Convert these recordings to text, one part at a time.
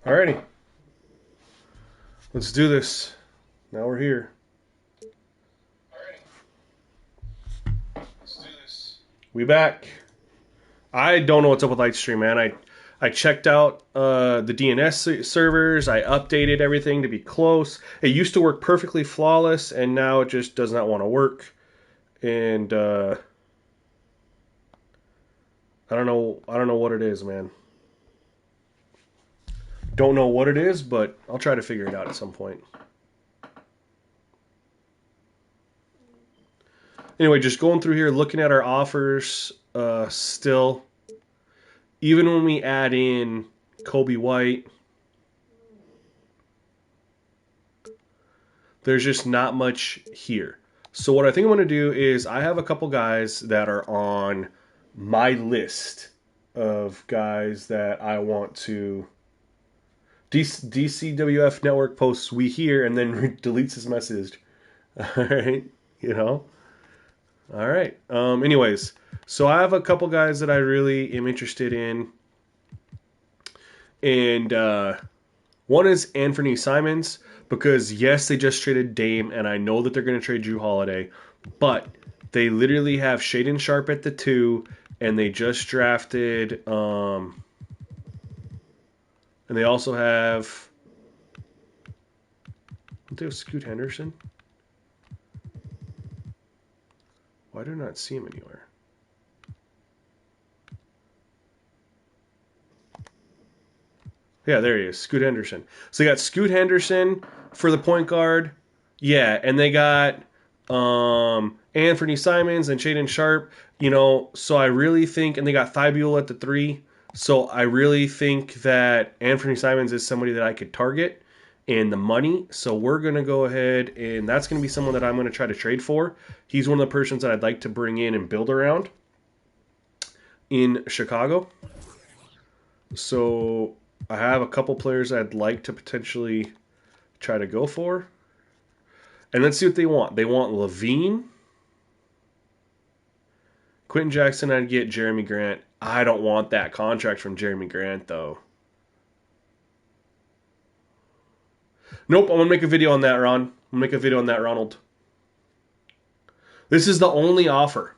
Alrighty, let's do this. Now we're here. We back. I don't know what's up with Lightstream, man. I checked out the DNS servers. I updated everything to be close. It used to work perfectly flawless, and now it just does not want to work. And I don't know. I don't know what it is, man. Don't know what it is, but I'll try to figure it out at some point. Anyway, just going through here, looking at our offers. Still, even when we add in Kobe White, there's just not much here. So what I think I'm going to do is I have a couple guys that are on my list of guys that I want to DCWF network posts we hear and then deletes his message. All right, you know. All right. Anyways, so I have a couple guys that I really am interested in, and one is Anthony Simons because yes, they just traded Dame, and I know that they're going to trade Drew Holiday, but they literally have Shaden Sharp at the 2, and they just drafted, and they also have, don't they have Scoot Henderson? Why do I not see him anywhere? Yeah, there he is, Scoot Henderson. So they got Scoot Henderson for the point guard. Yeah, and they got Anthony Simons and Shaden Sharp. So I really think, and they got Thibault at the 3. So I really think that Anthony Simons is somebody that I could target and the money. So we're going to go ahead, and that's going to be someone that I'm going to try to trade for. He's one of the persons that I'd like to bring in and build around in Chicago. So I have a couple players I'd like to potentially try to go for. And let's see what they want. They want Levine, Quentin Jackson. I'd get Jeremy Grant. I don't want that contract from Jeremy Grant, though. Nope, I'm going to make a video on that, Ron. I'm going to make a video on that, Ronald. This is the only offer.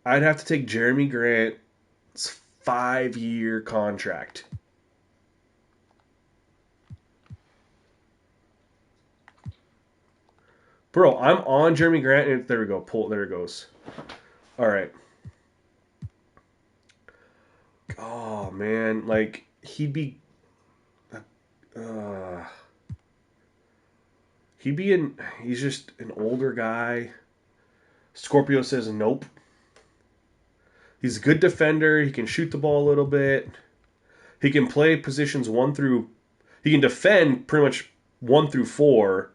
I'd have to take Jeremy Grant's 5-year contract. Bro, I'm on Jeremy Grant. And there we go. Pull. There it goes. All right. Oh, man. Like, he'd be... Uh, he's just an older guy. Scorpio says nope. He's a good defender. He can shoot the ball a little bit. He can play positions 1 through... He can defend pretty much 1 through 4.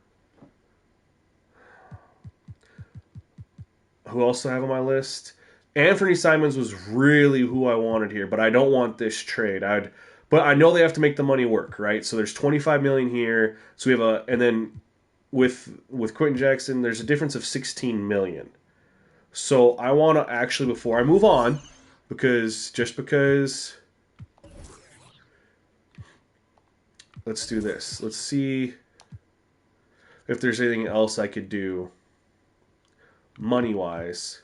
Who else do I have on my list? Anthony Simons was really who I wanted here, but I don't want this trade. But I know they have to make the money work, right? So there's 25 million here. So we have and then with Quentin Jackson, there's a difference of 16 million. So I want to actually, before I move on, because let's do this. Let's see if there's anything else I could do money wise.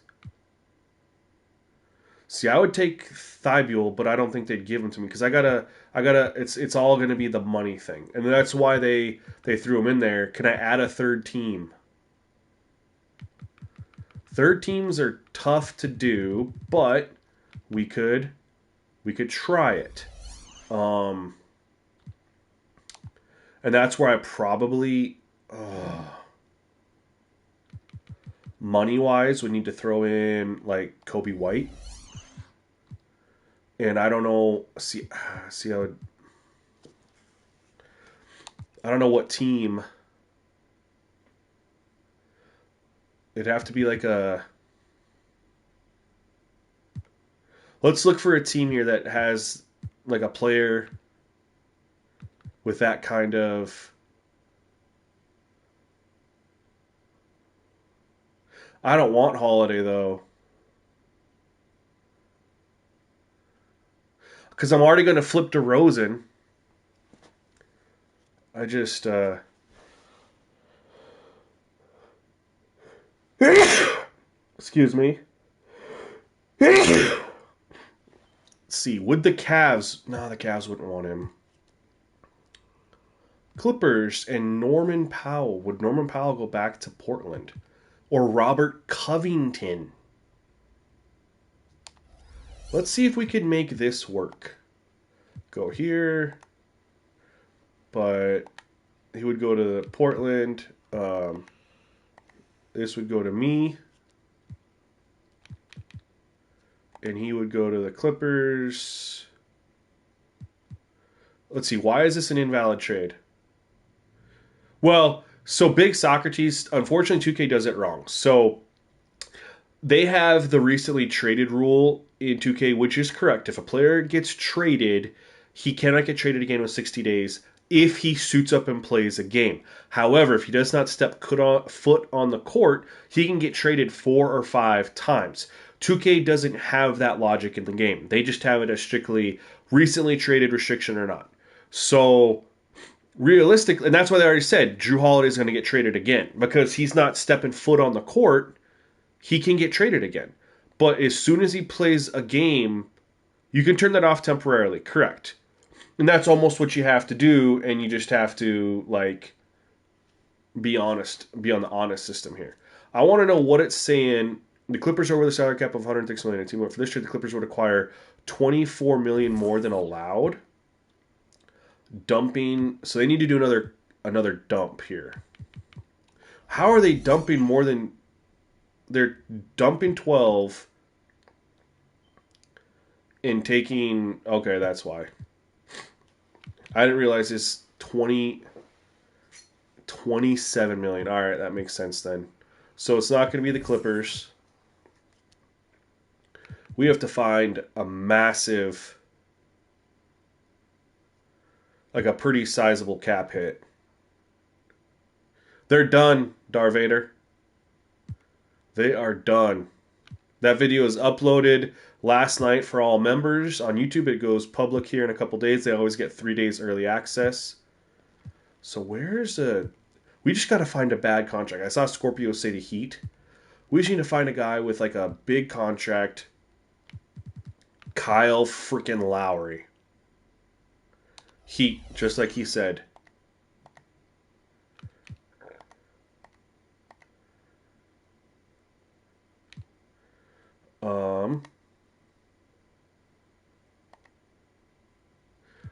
See, I would take Thibault, but I don't think they'd give him to me because I gotta. It's all gonna be the money thing, and that's why they threw him in there. Can I add a third team? Third teams are tough to do, but we could try it. Um, and that's where I probably money wise would need to throw in like Kobe White. And I don't know. See how I don't know what team. It'd have to be like a. Let's look for a team here that has like a player with that kind of. I don't want Holiday though. because I'm already going to flip DeRozan. I just excuse me. Let's see, would the Cavs? No, the Cavs wouldn't want him. Clippers and Norman Powell. Would Norman Powell go back to Portland? Or Robert Covington? Let's see if we can make this work. Go here. But he would go to Portland. This would go to me. And he would go to the Clippers. Let's see, why is this an invalid trade? Well, so Big Socrates, unfortunately, 2K does it wrong. So they have the recently traded rule in 2K, which is correct. If a player gets traded, he cannot get traded again with 60 days if he suits up and plays a game. However, if he does not step foot on the court, he can get traded 4 or 5 times. 2K doesn't have that logic in the game. They just have it as strictly recently traded restriction or not. So realistically, and that's why they already said Drew Holiday is going to get traded again because he's not stepping foot on the court. He can get traded again. But as soon as he plays a game, you can turn that off temporarily. Correct. And that's almost what you have to do, and you just have to, like, be honest, be on the honest system here. I want to know what it's saying. The Clippers are over the salary cap of $106 million. Team for this trade, the Clippers would acquire $24 million more than allowed. Dumping, so they need to do another dump here. How are they dumping more than? They're dumping 12 and taking. Okay, that's why. I didn't realize this 27 million. All right, that makes sense then. So it's not going to be the Clippers. We have to find a massive, like a pretty sizable cap hit. They're done, Darth Vader. They are done. That video is uploaded last night for all members on YouTube. It goes public here in a couple days. They always get 3 days early access. So where's a... We just got to find a bad contract. I saw Scorpio say to Heat. We just need to find a guy with like a big contract. Kyle freaking Lowry. Heat, just like he said.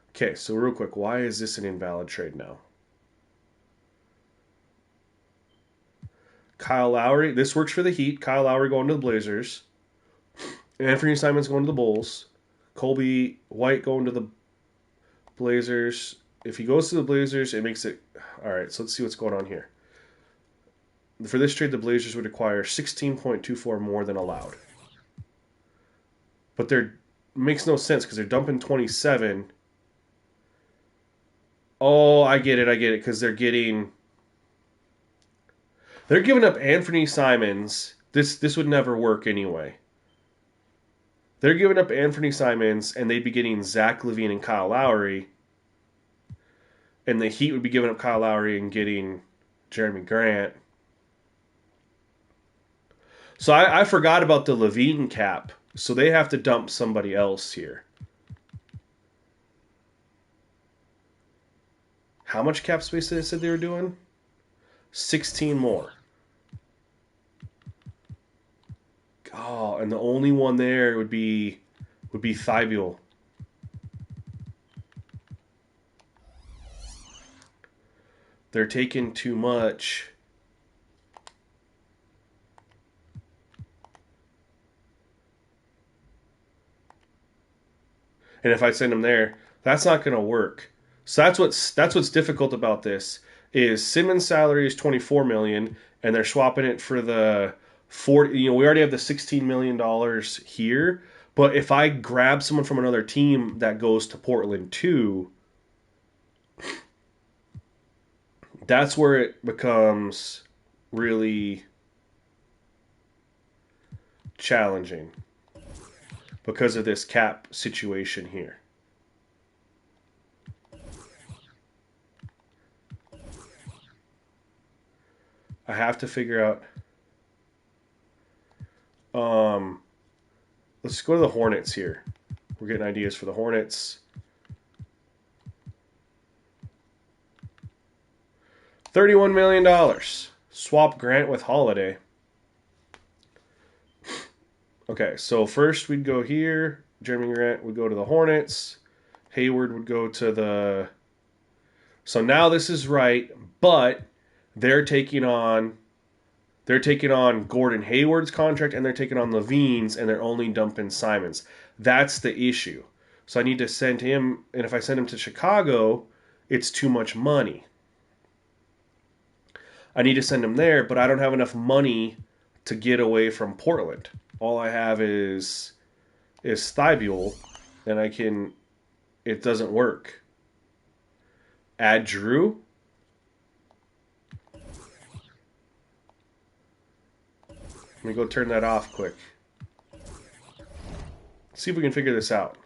Okay, so real quick, why is this an invalid trade now? Kyle Lowry, this works for the Heat. Kyle Lowry going to the Blazers. Anthony Simons going to the Bulls. Colby White going to the Blazers. If he goes to the Blazers, it makes it... All right, so let's see what's going on here. For this trade, the Blazers would acquire 16.24 more than allowed. But they're makes no sense because they're dumping 27. Oh, I get it, because they're giving up Anthony Simons. This would never work anyway. They're giving up Anthony Simons, and they'd be getting Zach LaVine and Kyle Lowry. And the Heat would be giving up Kyle Lowry and getting Jeremy Grant. So I forgot about the LaVine cap. So they have to dump somebody else here. How much cap space did they said they were doing? 16 more. Oh, and the only one there would be Thibault. They're taking too much. And if I send them there, that's not going to work. So that's what's difficult about this is Simmons' salary is 24 million, and they're swapping it for the 40. You know, we already have the 16 million dollars here, but if I grab someone from another team that goes to Portland too, that's where it becomes really challenging because of this cap situation here. I have to figure out. Um, let's go to the Hornets here. We're getting ideas for the Hornets. $31 million. Swap Grant with Holiday. Okay, so first we'd go here. Jeremy Grant would go to the Hornets. Hayward would go to the. So now this is right, but they're taking on Gordon Hayward's contract and they're taking on Levine's and they're only dumping Simons. That's the issue. So I need to send him, and if I send him to Chicago, it's too much money. I need to send him there, but I don't have enough money to get away from Portland. All I have is Thibault, and it doesn't work. Add Drew. Let me go turn that off quick. See if we can figure this out.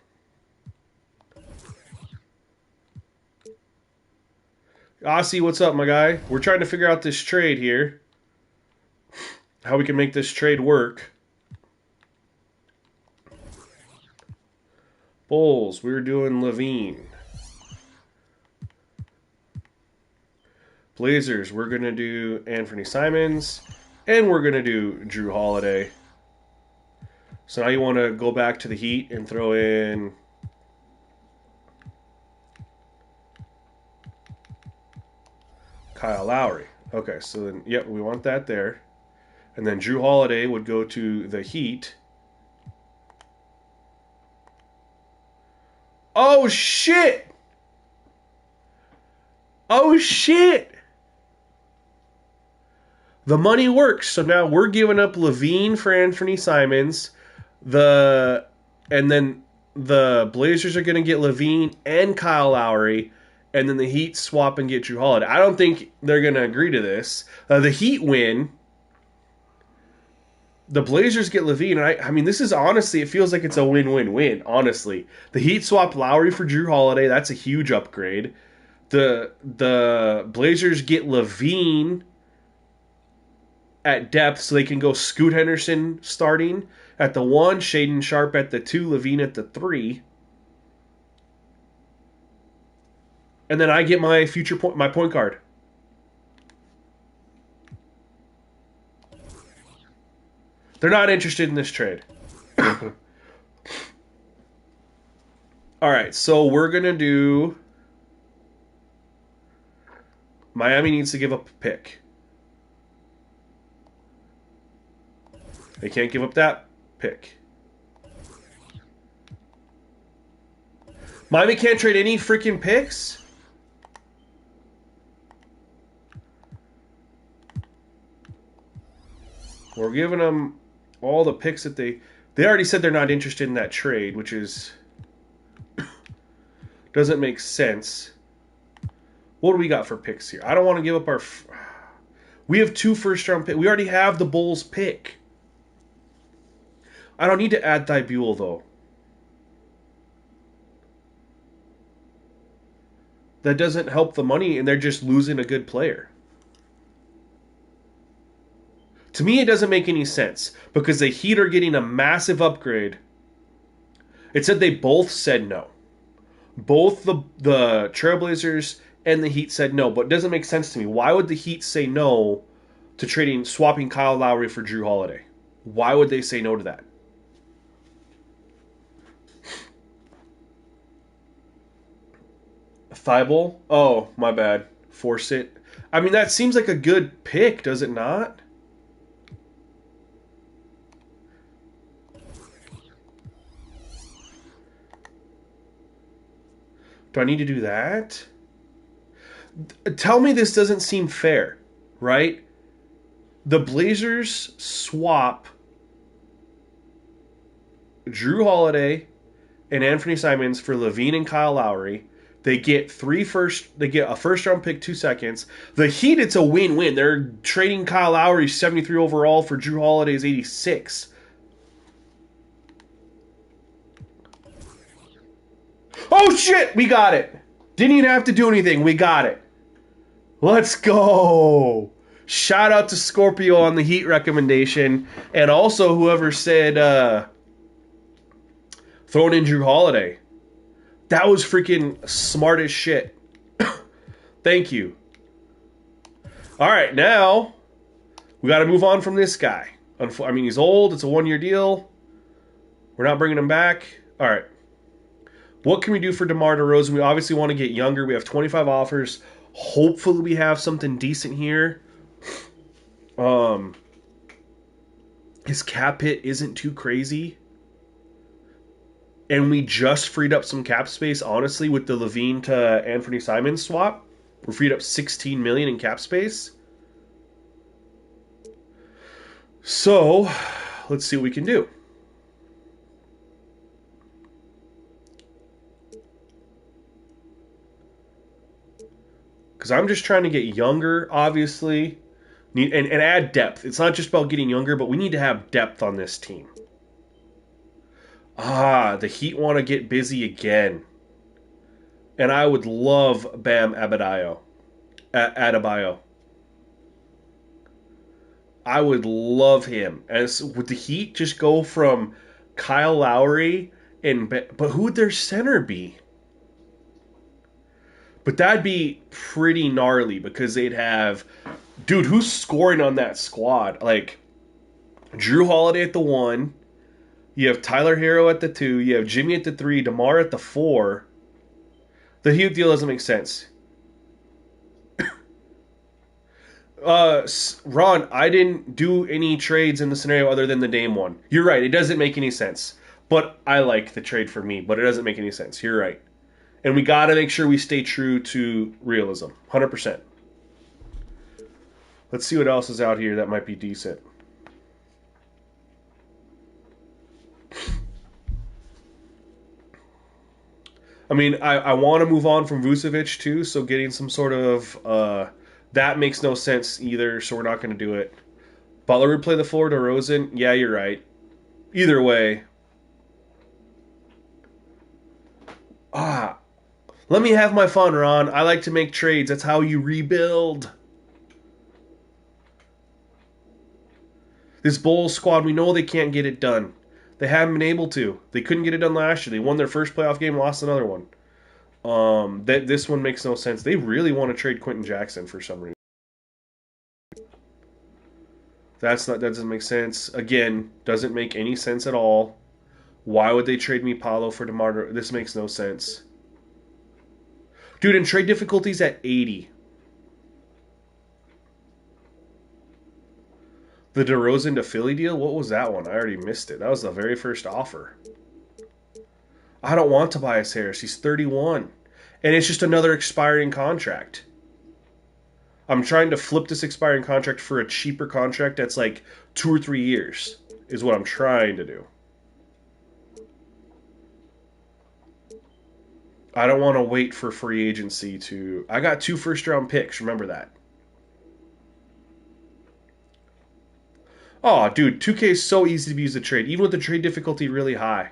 Aussie, what's up, my guy? We're trying to figure out this trade here. How we can make this trade work. Bulls, we're doing Levine. Blazers, we're going to do Anthony Simons. And we're going to do Drew Holiday. So now you want to go back to the Heat and throw in Kyle Lowry. Okay, so then, yep, we want that there. And then Drew Holiday would go to the Heat. Oh, shit! Oh, shit! The money works. So now we're giving up Levine for Anthony Simons. And then the Blazers are going to get Levine and Kyle Lowry. And then the Heat swap and get Drew Holiday. I don't think they're going to agree to this. The Heat win. The Blazers get Levine. And I mean, this is honestly, it feels like it's a win-win-win, honestly. The Heat swap Lowry for Drew Holiday. That's a huge upgrade. The Blazers get Levine at depth so they can go Scoot Henderson starting at the 1, Shaden Sharp at the 2, Levine at the 3. And then I get my point guard. They're not interested in this trade. All right, so we're going to do Miami needs to give up a pick. They can't give up that pick. Miami can't trade any freaking picks? We're giving them all the picks that they already said they're not interested in that trade, which is doesn't make sense. What do we got for picks here? I don't want to give up our. We have 2 first-round picks. We already have the Bulls pick. I don't need to add Thibault, though. That doesn't help the money, and they're just losing a good player. To me, it doesn't make any sense, because the Heat are getting a massive upgrade. It said they both said no. Both the Trailblazers and the Heat said no, but it doesn't make sense to me. Why would the Heat say no to swapping Kyle Lowry for Drew Holiday? Why would they say no to that? Thibault? Oh, my bad. Force it. I mean, that seems like a good pick, does it not? Do I need to do that? Tell me this doesn't seem fair, right? The Blazers swap Drew Holiday and Anthony Simons for Levine and Kyle Lowry. They get a first round pick, 2 seconds. The Heat, it's a win-win. They're trading Kyle Lowry 73 overall for Drew Holiday's 86. Oh shit, we got it. Didn't even have to do anything. We got it. Let's go. Shout out to Scorpio on the Heat recommendation, and also whoever said throwing in Drew Holiday. That was freaking smart as shit. Thank you. All right, now we got to move on from this guy. I mean, he's old. It's a 1-year deal. We're not bringing him back. All right. What can we do for DeMar DeRozan? We obviously want to get younger. We have 25 offers. Hopefully, we have something decent here. His cap hit isn't too crazy. And we just freed up some cap space, honestly, with the Levine to Anthony Simons swap. We freed up $16 million in cap space. So, let's see what we can do. Because I'm just trying to get younger, obviously, and add depth. It's not just about getting younger, but we need to have depth on this team. The Heat want to get busy again. And I would love Bam Adebayo. I would love him. As would the Heat just go from Kyle Lowry but who would their center be? But that'd be pretty gnarly because they'd have, dude, who's scoring on that squad? Like Drew Holiday at the 1, you have Tyler Hero at the 2, you have Jimmy at the 3, DeMar at the 4. The Heat deal doesn't make sense. Ron, I didn't do any trades in the scenario other than the Dame one. You're right, it doesn't make any sense. But I like the trade for me, but it doesn't make any sense. You're right. And we got to make sure we stay true to realism. 100%. Let's see what else is out here that might be decent. I mean, I want to move on from Vucevic too, so getting some sort of that makes no sense either, so we're not going to do it. Butler would play the floor to Rosen. Yeah, you're right. Either way. Let me have my fun, Ron. I like to make trades. That's how you rebuild. This Bulls squad, we know they can't get it done. They haven't been able to. They couldn't get it done last year. They won their first playoff game, lost another one. This one makes no sense. They really want to trade Quentin Jackson for some reason. That doesn't make sense. Again, doesn't make any sense at all. Why would they trade me Paolo for DeMar? This makes no sense. Dude, and trade difficulties at 80. The DeRozan to Philly deal? What was that one? I already missed it. That was the very first offer. I don't want Tobias Harris. He's 31. And it's just another expiring contract. I'm trying to flip this expiring contract for a cheaper contract that's like 2 or 3 years, is what I'm trying to do. I don't want to wait for free agency to... I got 2 first-round picks. Remember that. Oh, dude, 2K is so easy to use the trade, even with the trade difficulty really high.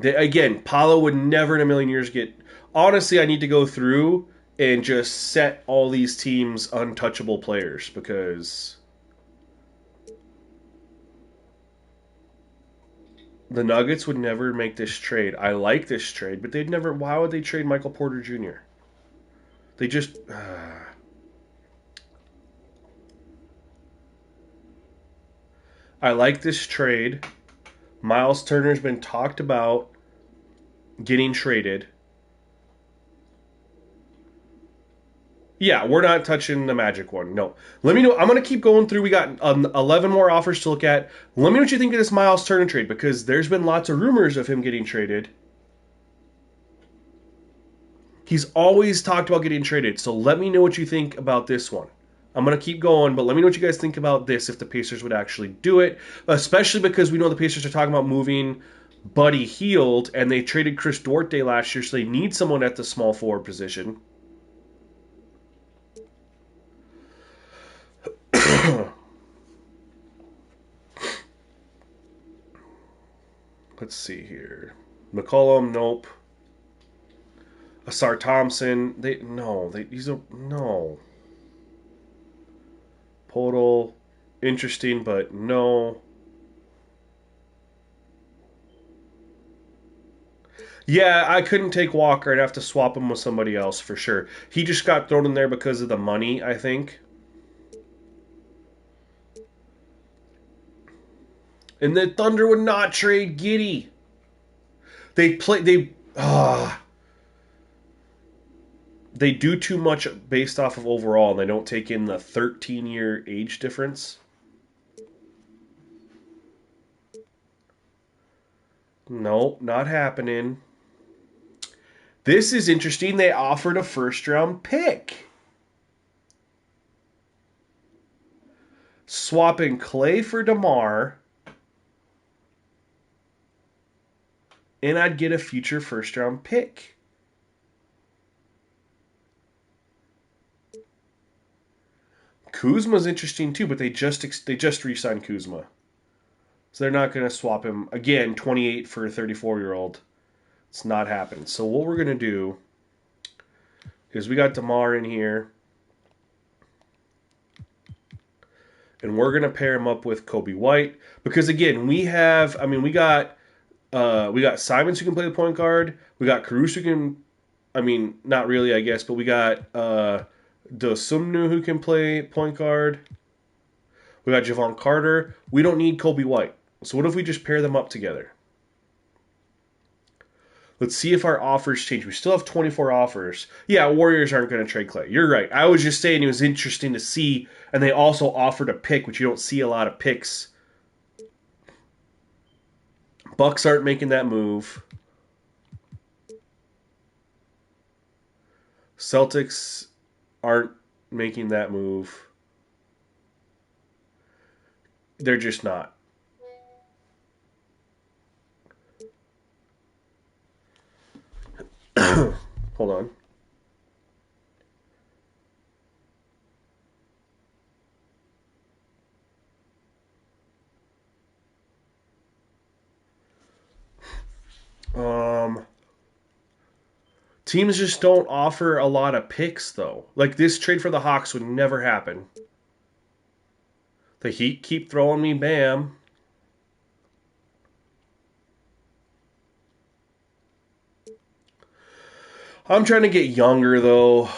Again, Paolo would never in a million years get... Honestly, I need to go through and just set all these teams untouchable players because the Nuggets would never make this trade. I like this trade, but they'd never... Why would they trade Michael Porter Jr.? They just... I like this trade. Miles Turner's been talked about getting traded. Yeah, we're not touching the Magic one. No. Let me know. I'm going to keep going through. We got 11 more offers to look at. Let me know what you think of this Miles Turner trade because there's been lots of rumors of him getting traded. He's always talked about getting traded, so let me know what you think about this one. I'm going to keep going, but let me know what you guys think about this if the Pacers would actually do it, especially because we know the Pacers are talking about moving Buddy Hield, and they traded Chris Duarte last year, so they need someone at the small forward position. Let's see here. McCollum, nope. Asar Thompson, no. Podol, interesting, but no. Yeah, I couldn't take Walker. I'd have to swap him with somebody else for sure. He just got thrown in there because of the money, I think. And the Thunder would not trade Giddy. They do too much based off of overall, and they don't take in the 13-year age difference. No, not happening. This is interesting. They offered a first round pick. Swapping Clay for DeMar, and I'd get a future first round pick. Kuzma's interesting too, but they just re-signed Kuzma, so they're not going to swap him again. 28 for a 34-year-old. It's not happening. So what we're going to do is we got DeMar in here, and we're going to pair him up with Kobe White because again we got Simons who can play the point guard. We got Caruso who can, not really, I guess, but we got Dosumnu who can play point guard. We got Javon Carter. We don't need Kobe White. So what if we just pair them up together? Let's see if our offers change. We still have 24 offers. Yeah, Warriors aren't going to trade Clay. You're right. I was just saying it was interesting to see, and they also offered a pick, which you don't see a lot of picks. Bucks aren't making that move. Celtics aren't making that move. They're just not. Hold on. Um, Teams just don't offer a lot of picks, though. Like this trade for the Hawks would never happen. The Heat keep throwing me Bam. I'm trying to get younger, though.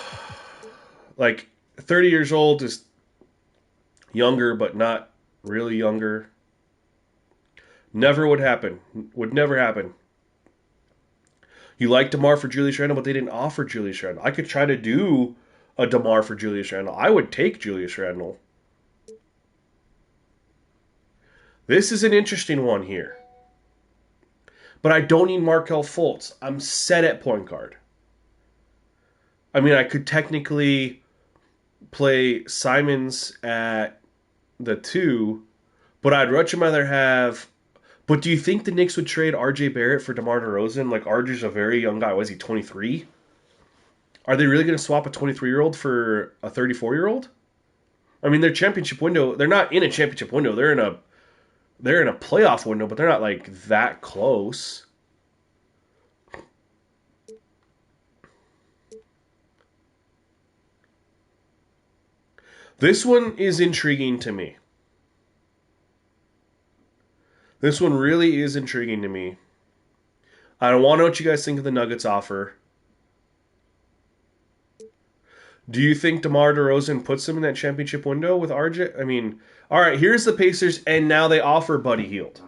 Like 30 years old is younger, but not really younger. Never would happen. Would never happen. You like DeMar for Julius Randle, but they didn't offer Julius Randle. I could try to do a DeMar for Julius Randle. I would take Julius Randle. This is an interesting one here. But I don't need Markel Fultz. I'm set at point guard. I could technically play Simons at the 2, but I'd much rather have. But do you think the Knicks would trade R.J. Barrett for DeMar DeRozan? Like, RJ's a very young guy. Was he 23? Are they really going to swap a 23-year-old for a 34-year-old? Their championship window. They're not in a championship window. They're in a playoff window, but they're not like that close. This one is intriguing to me. This one really is intriguing to me. I don't want to know what you guys think of the Nuggets offer. Do you think DeMar DeRozan puts them in that championship window with RJ? All right, here's the Pacers, and now they offer Buddy Hield.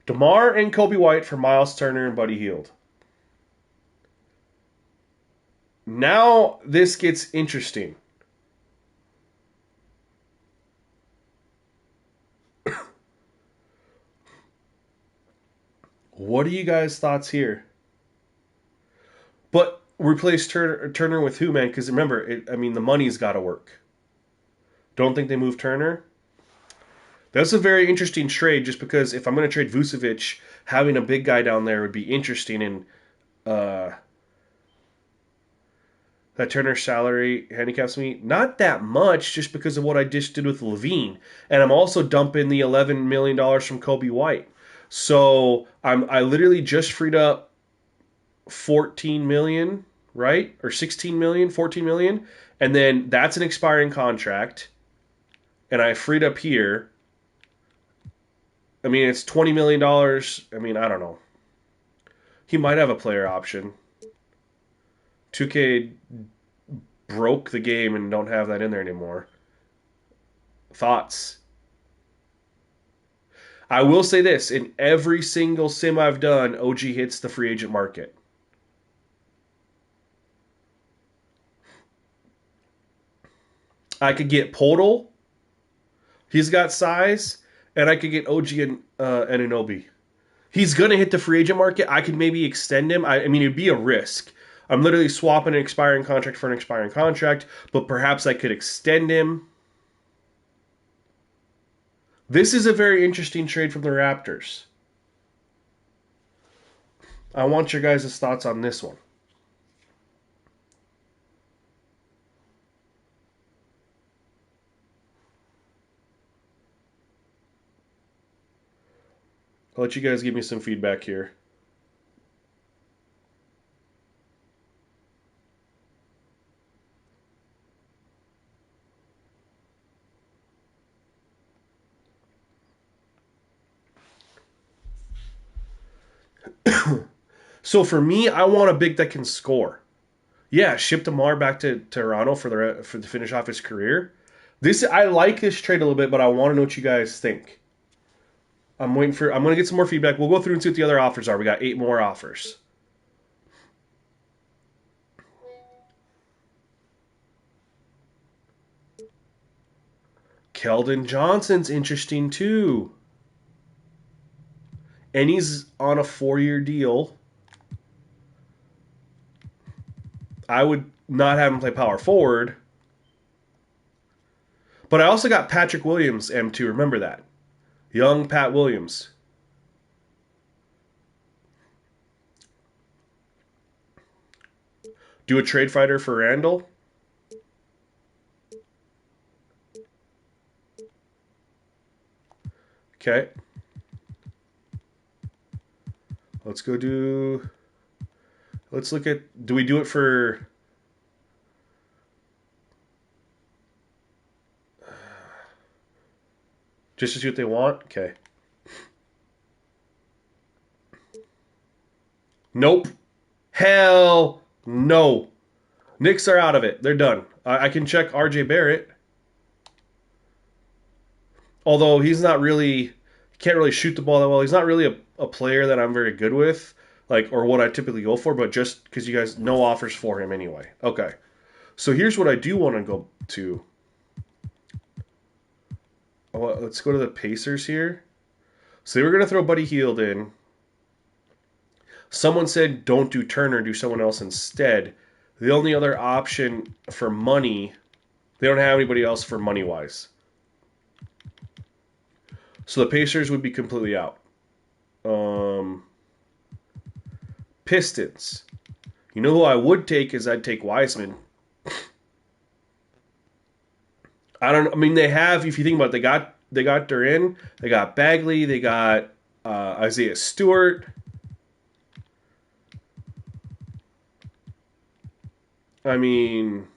DeMar and Kobe White for Miles Turner and Buddy Hield. Now this gets interesting. What are you guys' thoughts here? But replace Turner with who, man? Because remember, the money's got to work. Don't think they move Turner? That's a very interesting trade just because if I'm going to trade Vucevic, having a big guy down there would be interesting. And that Turner salary handicaps me. Not that much just because of what I just did with Levine. And I'm also dumping the $11 million from Kobe White. So I literally just freed up $14 million. right? Or 16 million, 14 million. And then that's an expiring contract. And I freed up here. I mean, it's $20 million. I mean, I don't know. He might have a player option. 2K broke the game and don't have that in there anymore. Thoughts? I will say this, in every single sim I've done, OG hits the free agent market. I could get Podol, he's got size, and I could get OG and Anunoby. He's going to hit the free agent market. I could maybe extend him. I mean, it'd be a risk. I'm literally swapping an expiring contract for an expiring contract, but perhaps I could extend him. This is a very interesting trade from the Raptors. I want your guys' thoughts on this one. I'll let you guys give me some feedback here. So for me, I want a big that can score. Yeah, ship DeMar back to Toronto for to finish off his career. This I like this trade a little bit, but I want to know what you guys think. I'm gonna get some more feedback. We'll go through and see what the other offers are. We got 8 more offers. Keldon Johnson's interesting too. And he's on a 4-year deal. I would not have him play power forward. But I also got Patrick Williams M2. Remember that. Young Pat Williams. Do a trade fighter for Randall. Okay. Let's go do. Let's look at. Do we do it for. Just to see what they want? Okay. Nope. Hell no. Knicks are out of it. They're done. I can check RJ Barrett. Although he's not really. Can't really shoot the ball that well. He's not really a player that I'm very good with. Like, or what I typically go for, but just because you guys, no offers for him anyway. Okay. So here's what I do want to go to. Oh, let's go to the Pacers here. So they were going to throw Buddy Hield in. Someone said don't do Turner, do someone else instead. The only other option for money, they don't have anybody else for money wise. So the Pacers would be completely out. Pistons. You know who I would take is I'd take Wiseman. I don't. I mean, they have. If you think about it, they got Durin, they got Bagley, they got Isaiah Stewart. I mean,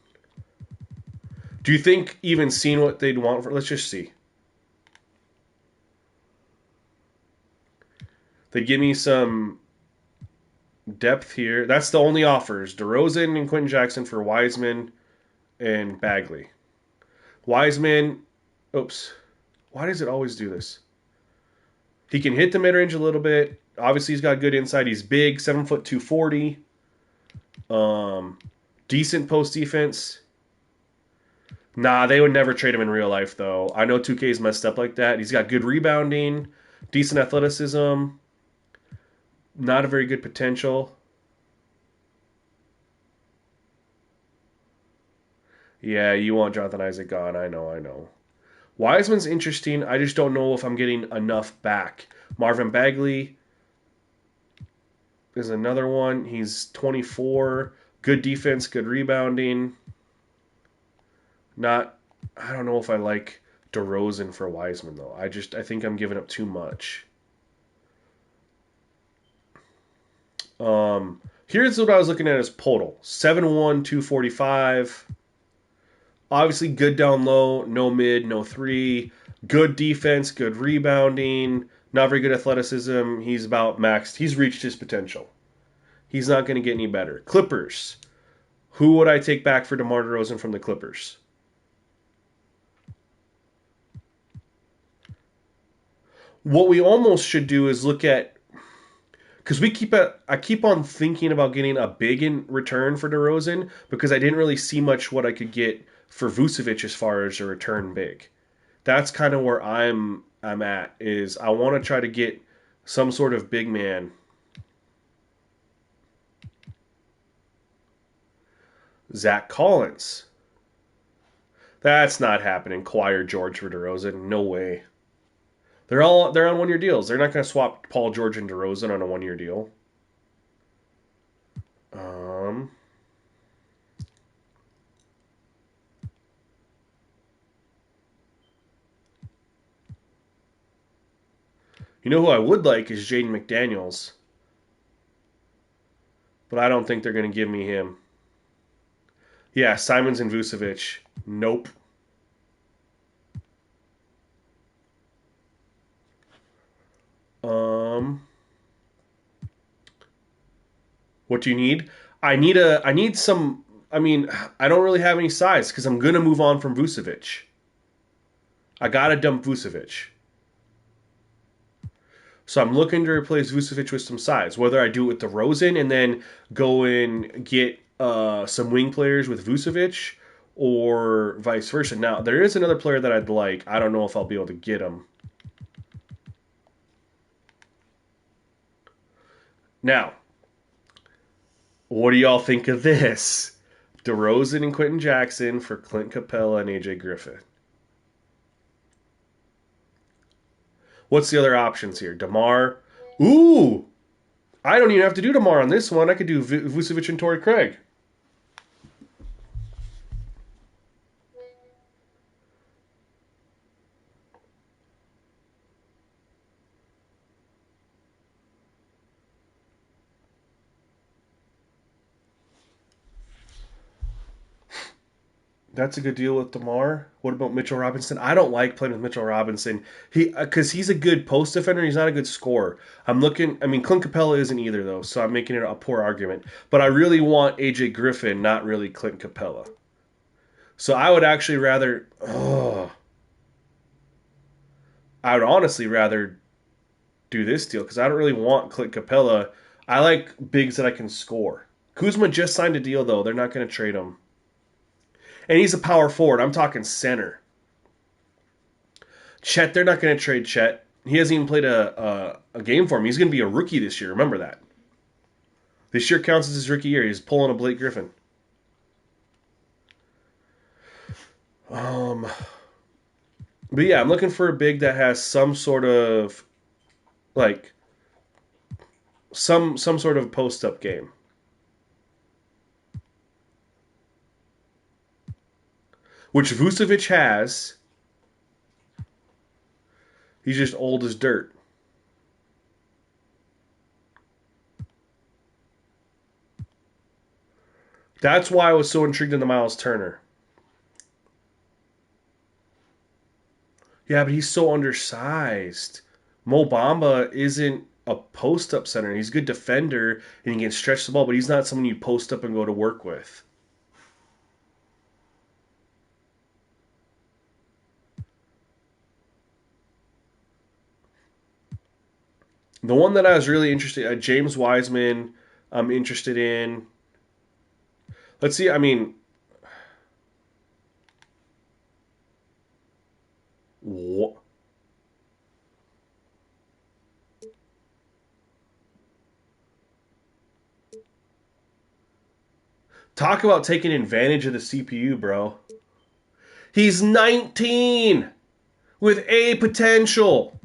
do you think even seeing what they'd want for? Let's just see. They give me some depth here. That's the only offers: DeRozan and Quentin Jackson for Wiseman and Bagley. Wiseman. Oops. Why does it always do this? He can hit the mid range a little bit. Obviously, he's got good inside. He's big, 7 foot 240. Um, Decent post defense. Nah, they would never trade him in real life though. I know 2K's messed up like that. He's got good rebounding, decent athleticism, not a very good potential. Yeah, you want Jonathan Isaac gone. I know, I know. Wiseman's interesting. I just don't know if I'm getting enough back. Marvin Bagley is another one. He's 24. Good defense, good rebounding. Not, I don't know if I like DeRozan for Wiseman though. I think I'm giving up too much. Here's what I was looking at as total: 7'1", 245. Obviously, good down low, no mid, no three. Good defense, good rebounding. Not very good athleticism. He's about maxed. He's reached his potential. He's not going to get any better. Clippers. Who would I take back for DeMar DeRozan from the Clippers? What we almost should do is look at, because I keep on thinking about getting a big in return for DeRozan because I didn't really see much what I could get for Vucevic as far as a return big. That's kind of where I'm at, is I want to try to get some sort of big man. Zach Collins. That's not happening. Kawhi or George for DeRozan. No way. They're on 1 year deals. They're not going to swap Paul George and DeRozan on a 1 year deal. Um, you know who I would like is Jaden McDaniels, but I don't think they're going to give me him. Yeah, Simons and Vucevic. Nope. Um, what do you need? I need some. I mean, I don't really have any size because I'm gonna move on from Vucevic. I gotta dump Vucevic. So I'm looking to replace Vucevic with some size. Whether I do it with DeRozan and then go and get some wing players with Vucevic, or vice versa. Now there is another player that I'd like. I don't know if I'll be able to get him. Now, what do y'all think of this? DeRozan and Quentin Jackson for Clint Capella and AJ Griffin. What's the other options here? DeMar. Ooh, I don't even have to do DeMar on this one. I could do Vucevic and Torrey Craig. That's a good deal with DeMar. What about Mitchell Robinson? I don't like playing with Mitchell Robinson. Because he's a good post defender. He's not a good scorer. I'm looking. I mean, Clint Capella isn't either though, so I'm making it a poor argument. But I really want AJ Griffin, not really Clint Capella. So I would actually rather. Oh, I would honestly rather do this deal because I don't really want Clint Capella. I like bigs that I can score. Kuzma just signed a deal though. They're not going to trade him, and he's a power forward. I'm talking center. Chet, they're not going to trade Chet. He hasn't even played a game for him. He's going to be a rookie this year. Remember that. This year counts as his rookie year. He's pulling a Blake Griffin. Um, but yeah, I'm looking for a big that has some sort of like some sort of post up game. Which Vucevic has. He's just old as dirt. That's why I was so intrigued in the Miles Turner. Yeah, but he's so undersized. Mo Bamba isn't a post up center. He's a good defender and he can stretch the ball, but he's not someone you post up and go to work with. The one that I was really interested in, James Wiseman, I'm interested in. Let's see, I mean, wh- talk about taking advantage of the CPU, bro. He's 19 with A potential.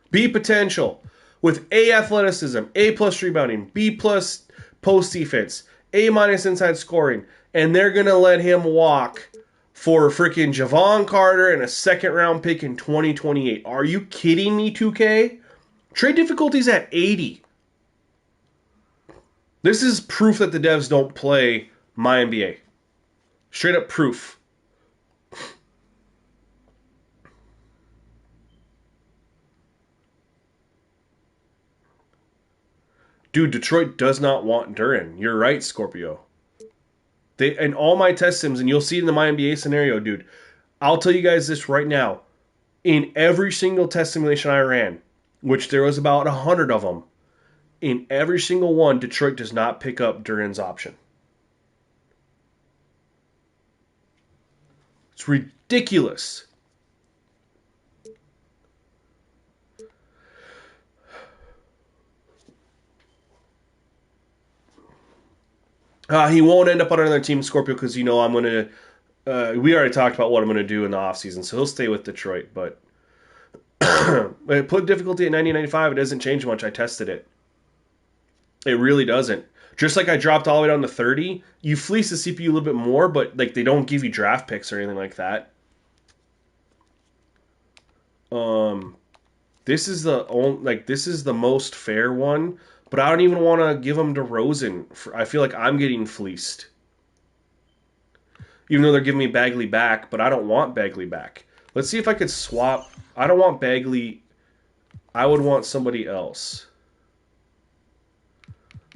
B potential with A athleticism, A plus rebounding, B plus post defense, A minus inside scoring, and they're gonna let him walk for freaking Javon Carter and a second round pick in 2028. Are you kidding me, 2K? Trade difficulties at 80. This is proof that the devs don't play my NBA. Straight up proof. Dude, Detroit does not want Duran. You're right, Scorpio. They in all my test sims, and you'll see it in the my NBA scenario, dude. I'll tell you guys this right now. In every single test simulation I ran, which there was about 100 of them, in every single one, Detroit does not pick up Duran's option. It's ridiculous. He won't end up on another team, Scorpio, because you know I'm going to. We already talked about what I'm going to do in the offseason, so he'll stay with Detroit. But put difficulty at 90-95, it doesn't change much. I tested it. It really doesn't. Just like I dropped all the way down to 30, you fleece the CPU a little bit more, but like they don't give you draft picks or anything like that. Um, this is the only, like this is the most fair one, but I don't even want to give them to Rosen. I feel like I'm getting fleeced, even though they're giving me Bagley back, but I don't want Bagley back. Let's see if I could swap. I don't want Bagley. I would want somebody else.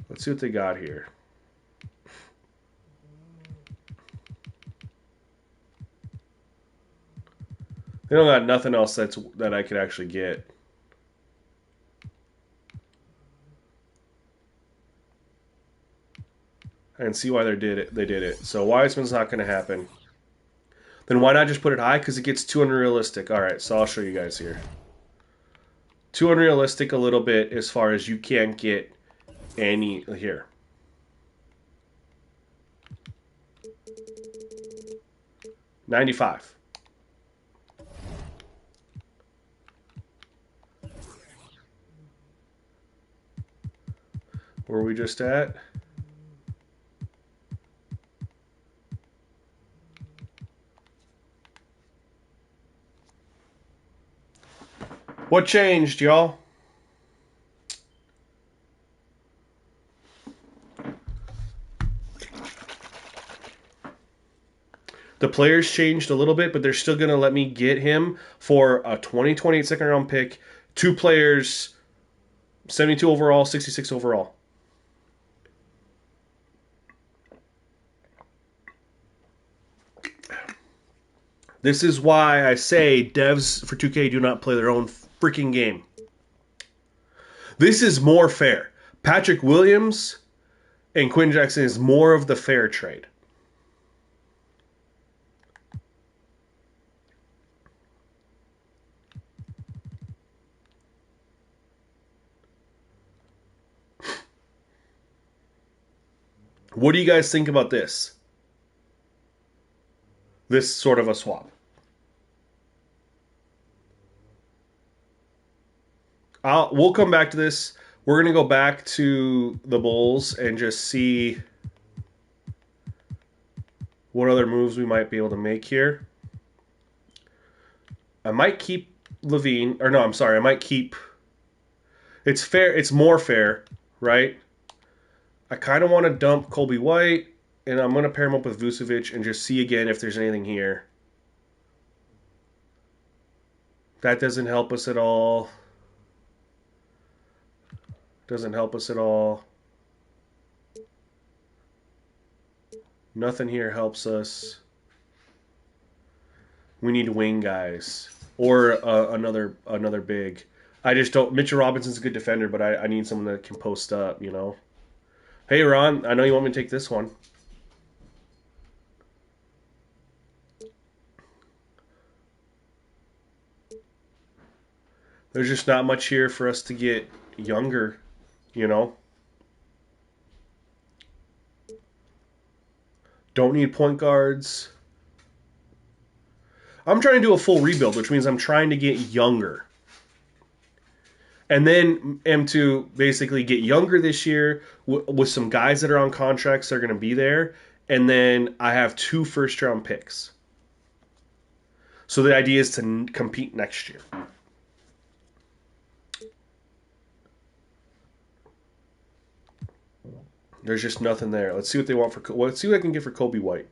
Let's see what they got here. They don't got nothing else that I could actually get. I can see why they did it. They did it. So Wiseman's not going to happen. Then why not just put it high? Because it gets too unrealistic. All right, so I'll show you guys here. Too unrealistic a little bit as far as you can't get any here. $95. Where are we just at? What changed, y'all? The players changed a little bit, but they're still going to let me get him for a 2028 second round pick. 2 players, 72 overall, 66 overall. This is why I say devs for 2K do not play their own freaking game. This is more fair. Patrick Williams and Quinn Jackson is more of the fair trade. What do you guys think about this? This sort of a swap. We'll come back to this. We're going to go back to the Bulls and just see what other moves we might be able to make here. I might keep Levine, or no, I'm sorry, I might keep. It's fair. It's more fair, right? I kind of want to dump Colby White, and I'm going to pair him up with Vucevic and just see again if there's anything here. That doesn't help us at all. Doesn't help us at all. Nothing here helps us. We need wing guys or another big. I just don't. Mitchell Robinson's a good defender, but I need someone that can post up. You know. Hey Ron, I know you want me to take this one. There's just not much here for us to get younger, you know. Don't need point guards. I'm trying to do a full rebuild, which means I'm trying to get younger. And then am to basically get younger this year with some guys that are on contracts that are going to be there. And then I have 2 first round picks. So the idea is to compete next year. There's just nothing there. Let's see what they want for. Let's see what I can get for Kobe White.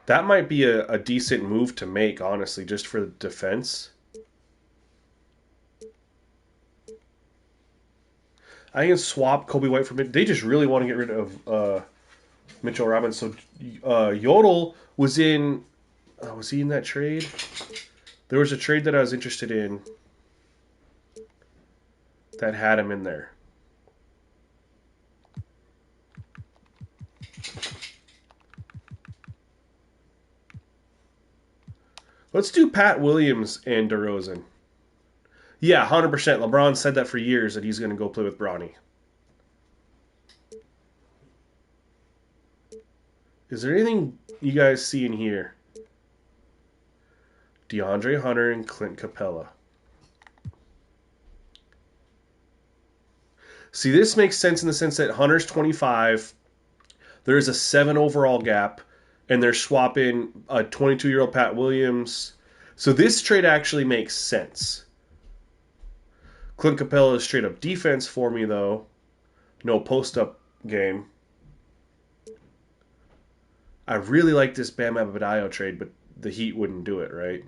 That might be a decent move to make, honestly, just for defense. I can swap Kobe White for. They just really want to get rid of Mitchell Robinson. So Yodel was in. Was he in that trade? There was a trade that I was interested in that had him in there. Let's do Pat Williams and DeRozan. Yeah, 100%. LeBron said that for years that he's going to go play with Bronny. Is there anything you guys see in here? DeAndre Hunter and Clint Capella. See, this makes sense in the sense that Hunter's 25. There's a 7 overall gap, and they're swapping a 22-year-old Pat Williams. So this trade actually makes sense. Clint Capella is straight up defense for me, though. No post up game. I really like this Bam Adebayo trade, but the Heat wouldn't do it, right?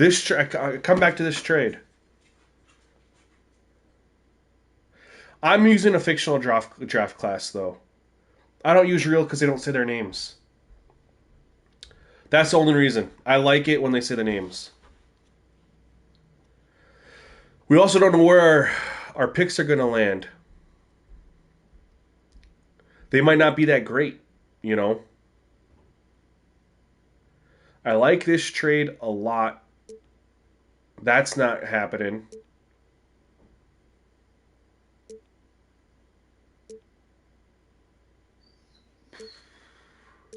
I come back to this trade. I'm using a fictional draft class though. I don't use real because they don't say their names. That's the only reason. I like it when they say the names. We also don't know where our picks are going to land. They might not be that great, you know. I like this trade a lot. That's not happening.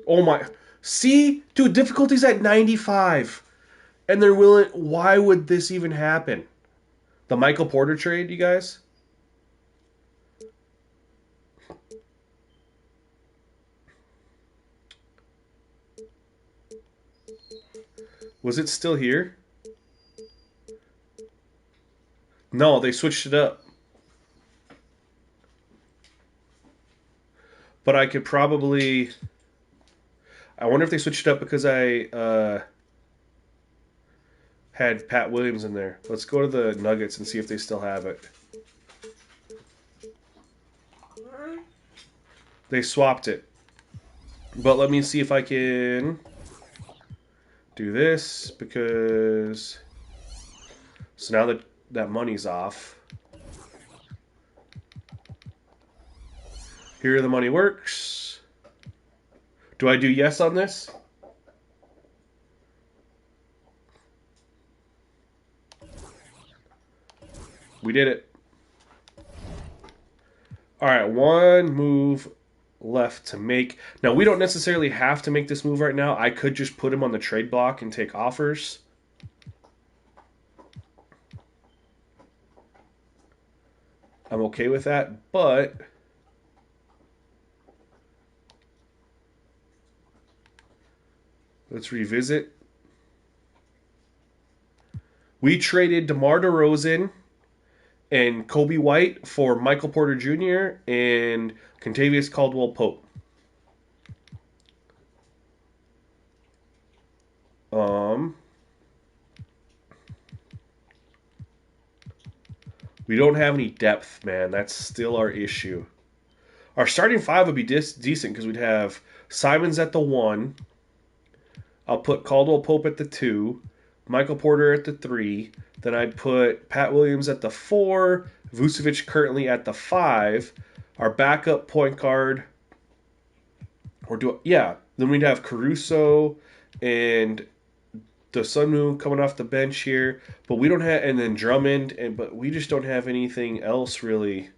Oh my. See? Dude, difficulty's at 95. And they're willing. Why would this even happen? The Michael Porter trade, you guys? Was it still here? No, they switched it up. But I could probably. I wonder if they switched it up because I had Pat Williams in there. Let's go to the Nuggets and see if they still have it. They swapped it. But let me see if I can do this because. So now that that money's off. Here the money works. Do I do yes on this? We did it. All right, one move left to make. Now, we don't necessarily have to make this move right now. I could just put him on the trade block and take offers. I'm okay with that, but let's revisit. We traded DeMar DeRozan and Kobe White for Michael Porter Jr. and Kentavious Caldwell-Pope. We don't have any depth, man. That's still our issue. Our starting five would be decent because we'd have Simons at the 1. I'll put Caldwell-Pope at the 2. Michael Porter at the 3. Then I'd put Pat Williams at the 4. Vucevic currently at the 5. Our backup point guard. Then we'd have Caruso and Dosunmu coming off the bench here, but we don't have, and then Drummond, but we just don't have anything else really.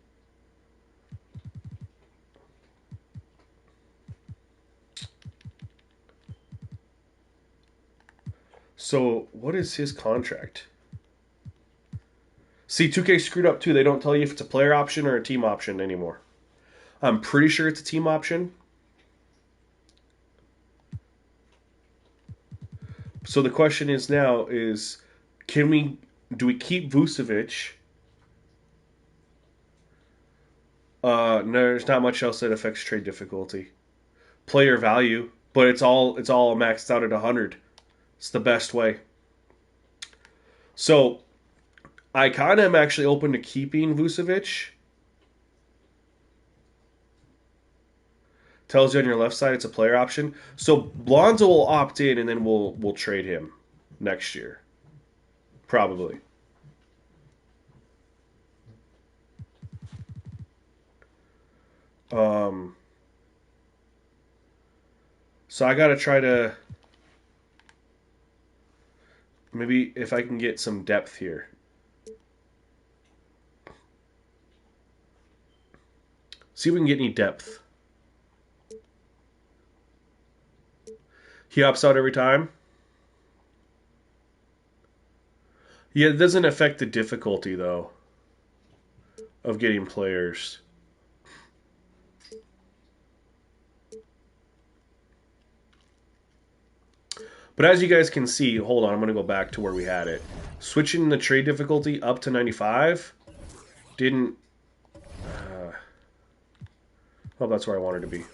So what is his contract? See, 2K screwed up too. They don't tell you if it's a player option or a team option anymore. I'm pretty sure it's a team option. So the question is now is can we do we keep Vucevic? No, there's not much else that affects trade difficulty. Player value, but it's all maxed out at 100. It's the best way. So I kind of am actually open to keeping Vucevic. Tells you on your left side it's a player option. So Lonzo will opt in, and then we'll trade him next year, probably. Um, so I gotta try to maybe if I can get some depth here. See if we can get any depth. He opts out every time. Yeah, it doesn't affect the difficulty though of getting players. But as you guys can see, hold on, I'm going to go back to where we had it. Switching the trade difficulty up to 95 didn't... oh, that's where I wanted to be.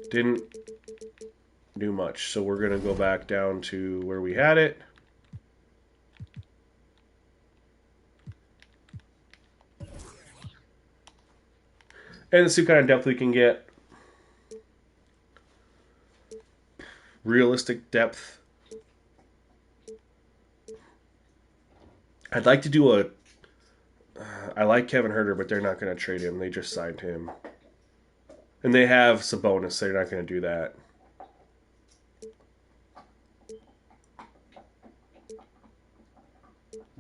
Didn't do much. So we're going to go back down to where we had it. And let's see what kind of depth we can get. Realistic depth. I'd like to do a... I like Kevin Huerter, but they're not going to trade him. They just signed him. And they have Sabonis, so they're not going to do that.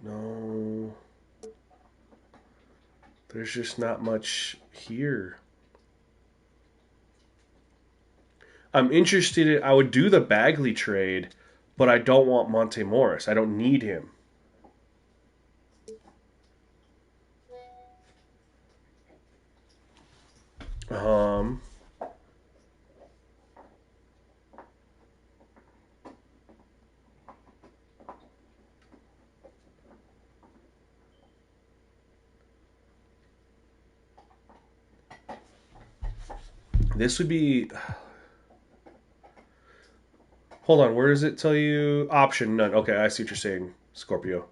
No. There's just not much here. I'm interested in... I would do the Bagley trade, but I don't want Monte Morris. I don't need him. This would be... Hold on, where does it tell you? Option, none. Okay, I see what you're saying, Scorpio.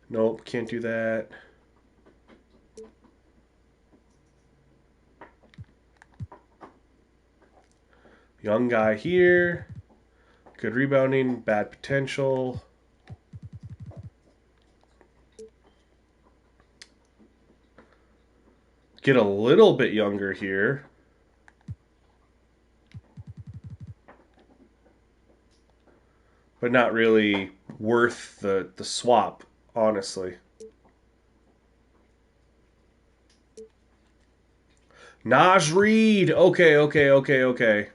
Nope, can't do that. Young guy here. Good rebounding, bad potential. Get a little bit younger here. But not really worth the swap, honestly. Naj Reed. Okay.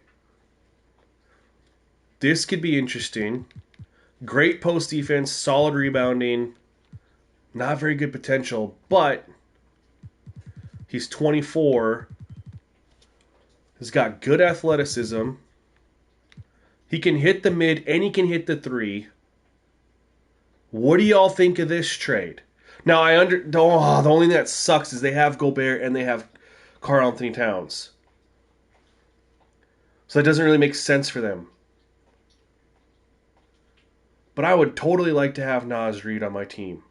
This could be interesting. Great post defense, solid rebounding. Not very good potential, but he's 24. He's got good athleticism. He can hit the mid and he can hit the three. What do y'all think of this trade? Now, the only thing that sucks is they have Gobert and they have Karl Anthony Towns. So that doesn't really make sense for them. But I would totally like to have Naz Reid on my team.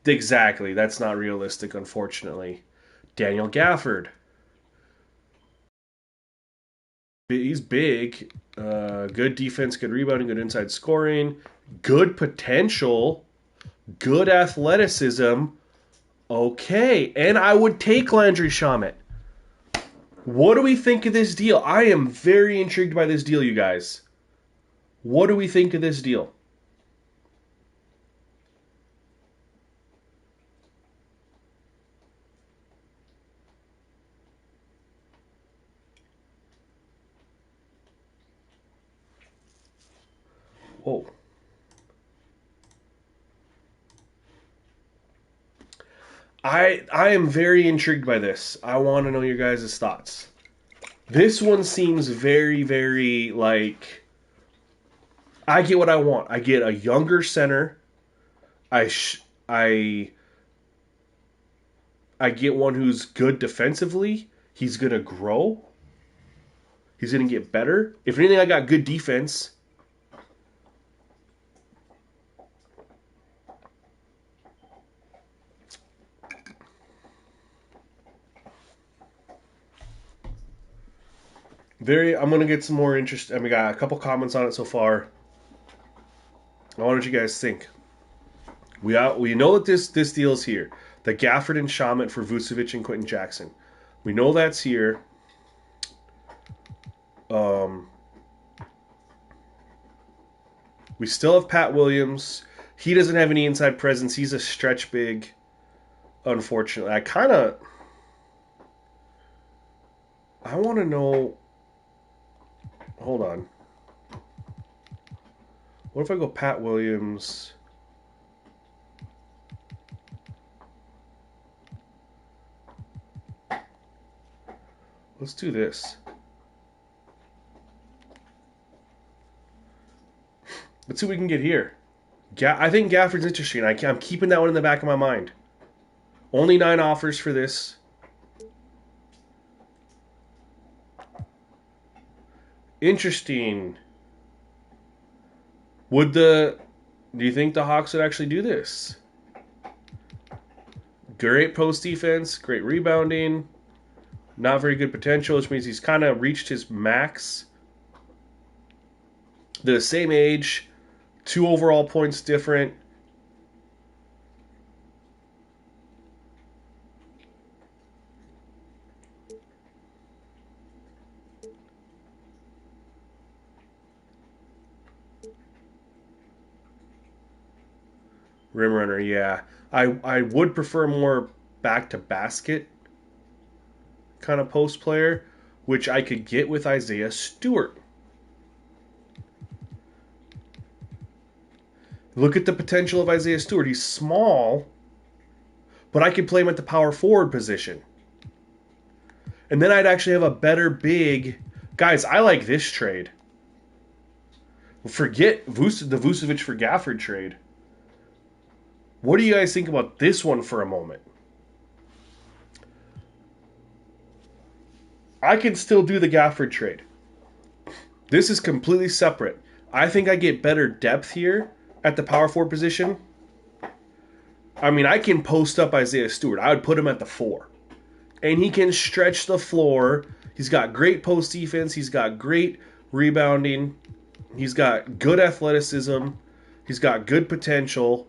Exactly. That's not realistic, unfortunately. Daniel Gafford. He's big. Good defense, good rebounding, good inside scoring, good potential, good athleticism. Okay. And I would take Landry Shamet. What do we think of this deal? I am very intrigued by this deal, you guys. What do we think of this deal? Oh. I am very intrigued by this. I want to know your guys' thoughts. This one seems very, very like I get what I want. I get a younger center. I I get one who's good defensively. He's gonna grow. He's gonna get better. If anything, I got good defense. I'm gonna get some more interest. And we got a couple comments on it so far. I want what you guys think. We know that this deal is here. The Gafford and Shamit for Vucevic and Quentin Jackson. We know that's here. We still have Pat Williams. He doesn't have any inside presence. He's a stretch big. Unfortunately, I want to know. Hold on. What if I go Pat Williams? Let's do this. Let's see what we can get here. I think Gafford's interesting. I'm keeping that one in the back of my mind. Only 9 offers for this. Interesting. Do you think the Hawks would actually do this? Great post defense, great rebounding, not very good potential, which means he's kind of reached his max. They're the same age, 2 overall points different. Rim runner, yeah. I would prefer more back to basket kind of post player, which I could get with Isaiah Stewart. Look at the potential of Isaiah Stewart. He's small, but I could play him at the power forward position. And then I'd actually have a better big. Guys, I like this trade. Forget the Vucevic for Gafford trade. What do you guys think about this one for a moment? I can still do the Gafford trade. This is completely separate. I think I get better depth here at the power forward position. I mean, I can post up Isaiah Stewart. I would put him at the 4. And he can stretch the floor. He's got great post defense. He's got great rebounding. He's got good athleticism. He's got good potential.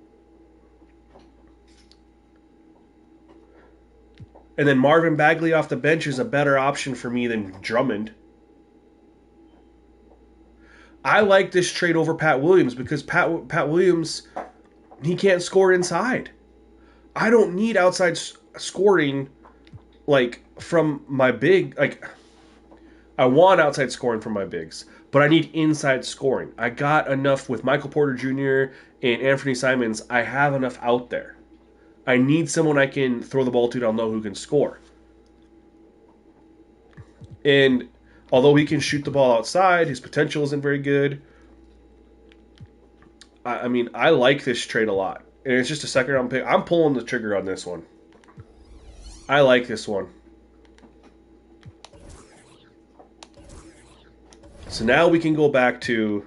And then Marvin Bagley off the bench is a better option for me than Drummond. I like this trade over Pat Williams because Pat Williams, he can't score inside. I don't need outside scoring like from my big. Like I want outside scoring from my bigs, but I need inside scoring. I got enough with Michael Porter Jr. and Anthony Simons. I have enough out there. I need someone I can throw the ball to I'll know who can score. And although he can shoot the ball outside, his potential isn't very good. I mean, I like this trade a lot. And it's just a second round pick. I'm pulling the trigger on this one. I like this one. So now we can go back to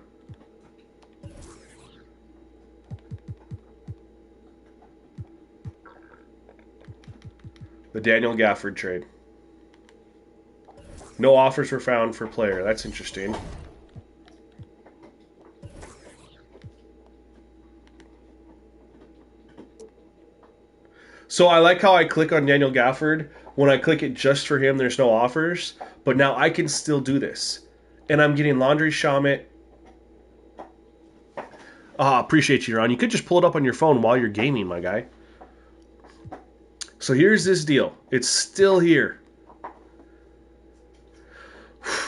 the Daniel Gafford trade. No offers were found for player. That's interesting. So I like how I click on Daniel Gafford. When I click it just for him, there's no offers. But now I can still do this. And I'm getting Laundry Shamit. Appreciate you, Ron. You could just pull it up on your phone while you're gaming, my guy. So here's this deal. It's still here.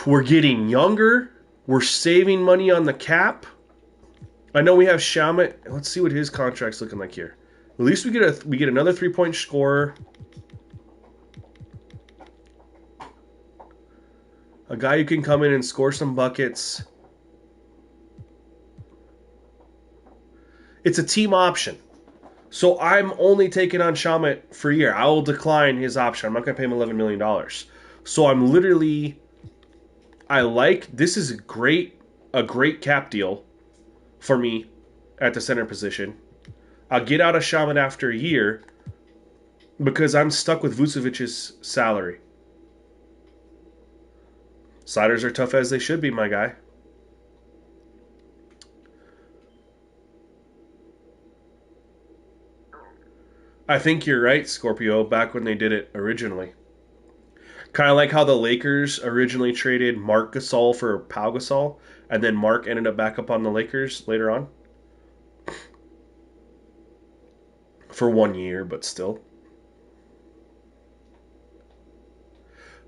We're getting younger. We're saving money on the cap. I know we have Shamit. Let's see what his contract's looking like here. At least we get another 3-point scorer. A guy who can come in and score some buckets. It's a team option. So I'm only taking on Shamit for a year. I will decline his option. I'm not going to pay him $11 million. So I'm literally, I like, this is a great cap deal for me at the center position. I'll get out of Shamit after a year because I'm stuck with Vucevic's salary. Sliders are tough as they should be, my guy. I think you're right, Scorpio, back when they did it originally. Kind of like how the Lakers originally traded Mark Gasol for Pau Gasol, and then Mark ended up back up on the Lakers later on. For 1 year, but still.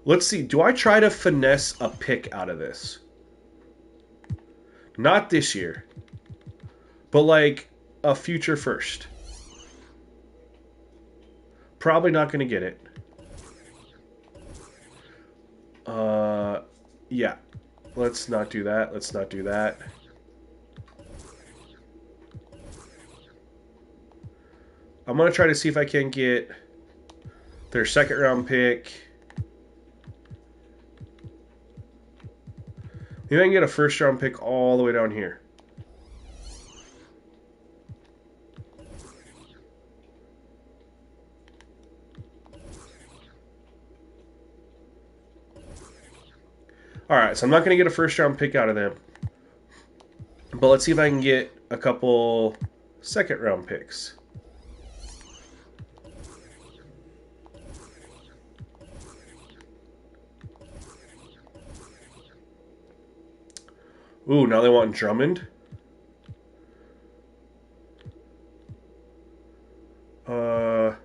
Let's see. Do I try to finesse a pick out of this? Not this year, but like a future first. Probably not going to get it. Yeah. Let's not do that. Let's not do that. I'm going to try to see if I can get their second round pick. Maybe I can get a first round pick all the way down here. Alright, so I'm not going to get a first round pick out of them. But let's see if I can get a couple second round picks. Ooh, now they want Drummond. Nah,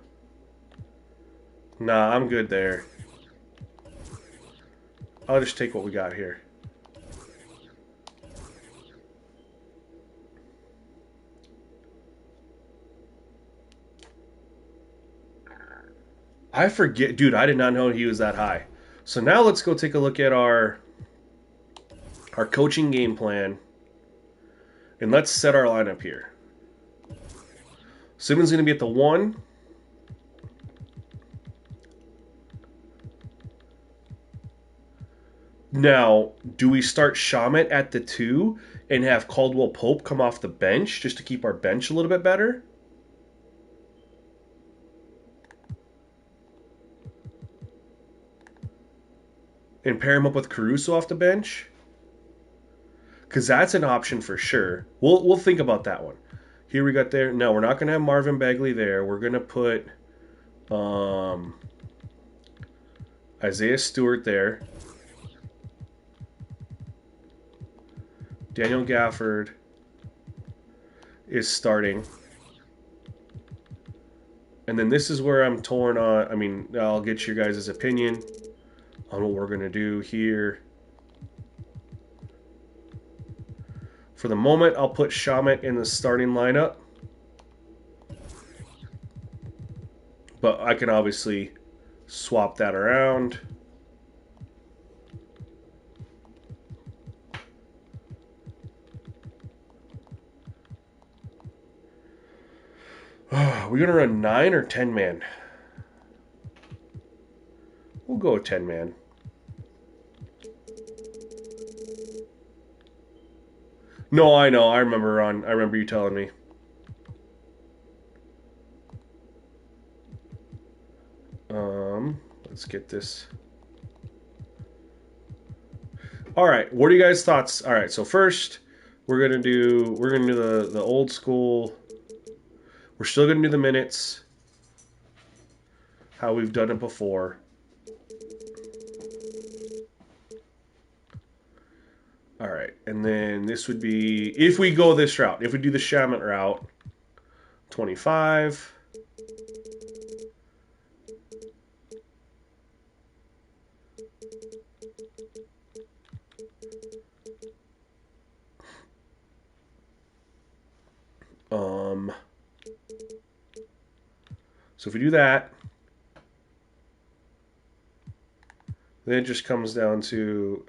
I'm good there. I'll just take what we got here. I forget, dude, I did not know he was that high. So now let's go take a look at our coaching game plan. And let's set our lineup here. Simmons going to be at the 1. Now, do we start Shamit at the 2 and have Caldwell Pope come off the bench just to keep our bench a little bit better? And pair him up with Caruso off the bench? Because that's an option for sure. We'll think about that one. Here we got there. No, we're not going to have Marvin Bagley there. We're going to put Isaiah Stewart there. Daniel Gafford is starting. And then this is where I'm torn on. I mean, I'll get your guys' opinion on what we're going to do here. For the moment, I'll put Shamit in the starting lineup. But I can obviously swap that around. We're going to run 9 or 10 man? We'll go 10 man. No, I know. I remember you telling me. Let's get this. All right, what are you guys' thoughts? All right, so first we're gonna do the old school. We're still gonna do the minutes, how we've done it before. All right, and then this would be if we go this route. If we do the Shamit route, 25. So if we do that, then it just comes down to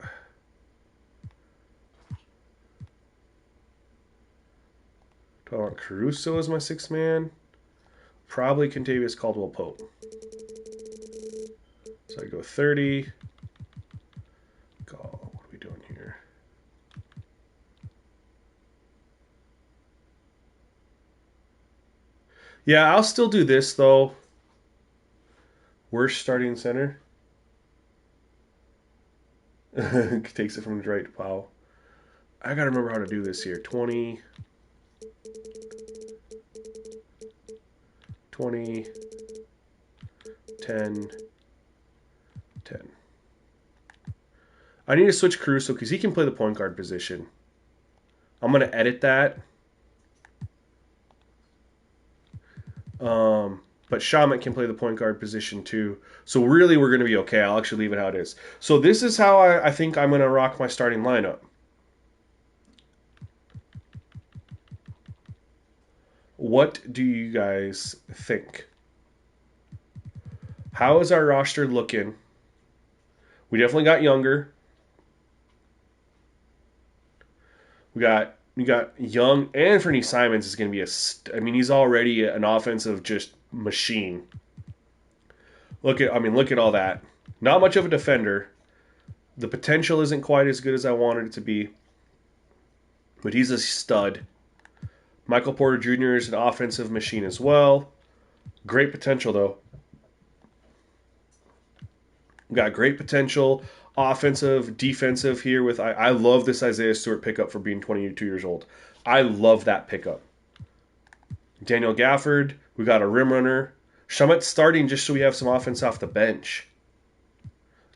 do I want Caruso as my sixth man? Probably Contavious Caldwell Pope. So I go 30. What are we doing here? Yeah, I'll still do this though. Worst starting center. Takes it from the right to Powell. I gotta remember how to do this here. 20, 20, 10, 10. I need to switch Caruso because he can play the point guard position. I'm going to edit that. But Shamet can play the point guard position too. So really we're going to be okay. I'll actually leave it how it is. So this is how I think I'm going to rock my starting lineup. What do you guys think? How is our roster looking? We definitely got younger. We got young Anthony Simons is going to be he's already an offensive just machine. Look at all that. Not much of a defender. The potential isn't quite as good as I wanted it to be, but he's a stud. Michael Porter Jr. is an offensive machine as well. Great potential though. Got great potential. Offensive, defensive here with I love this Isaiah Stewart pickup for being 22 years old. I love that pickup. Daniel Gafford, we got a rim runner. Shamet's starting just so we have some offense off the bench.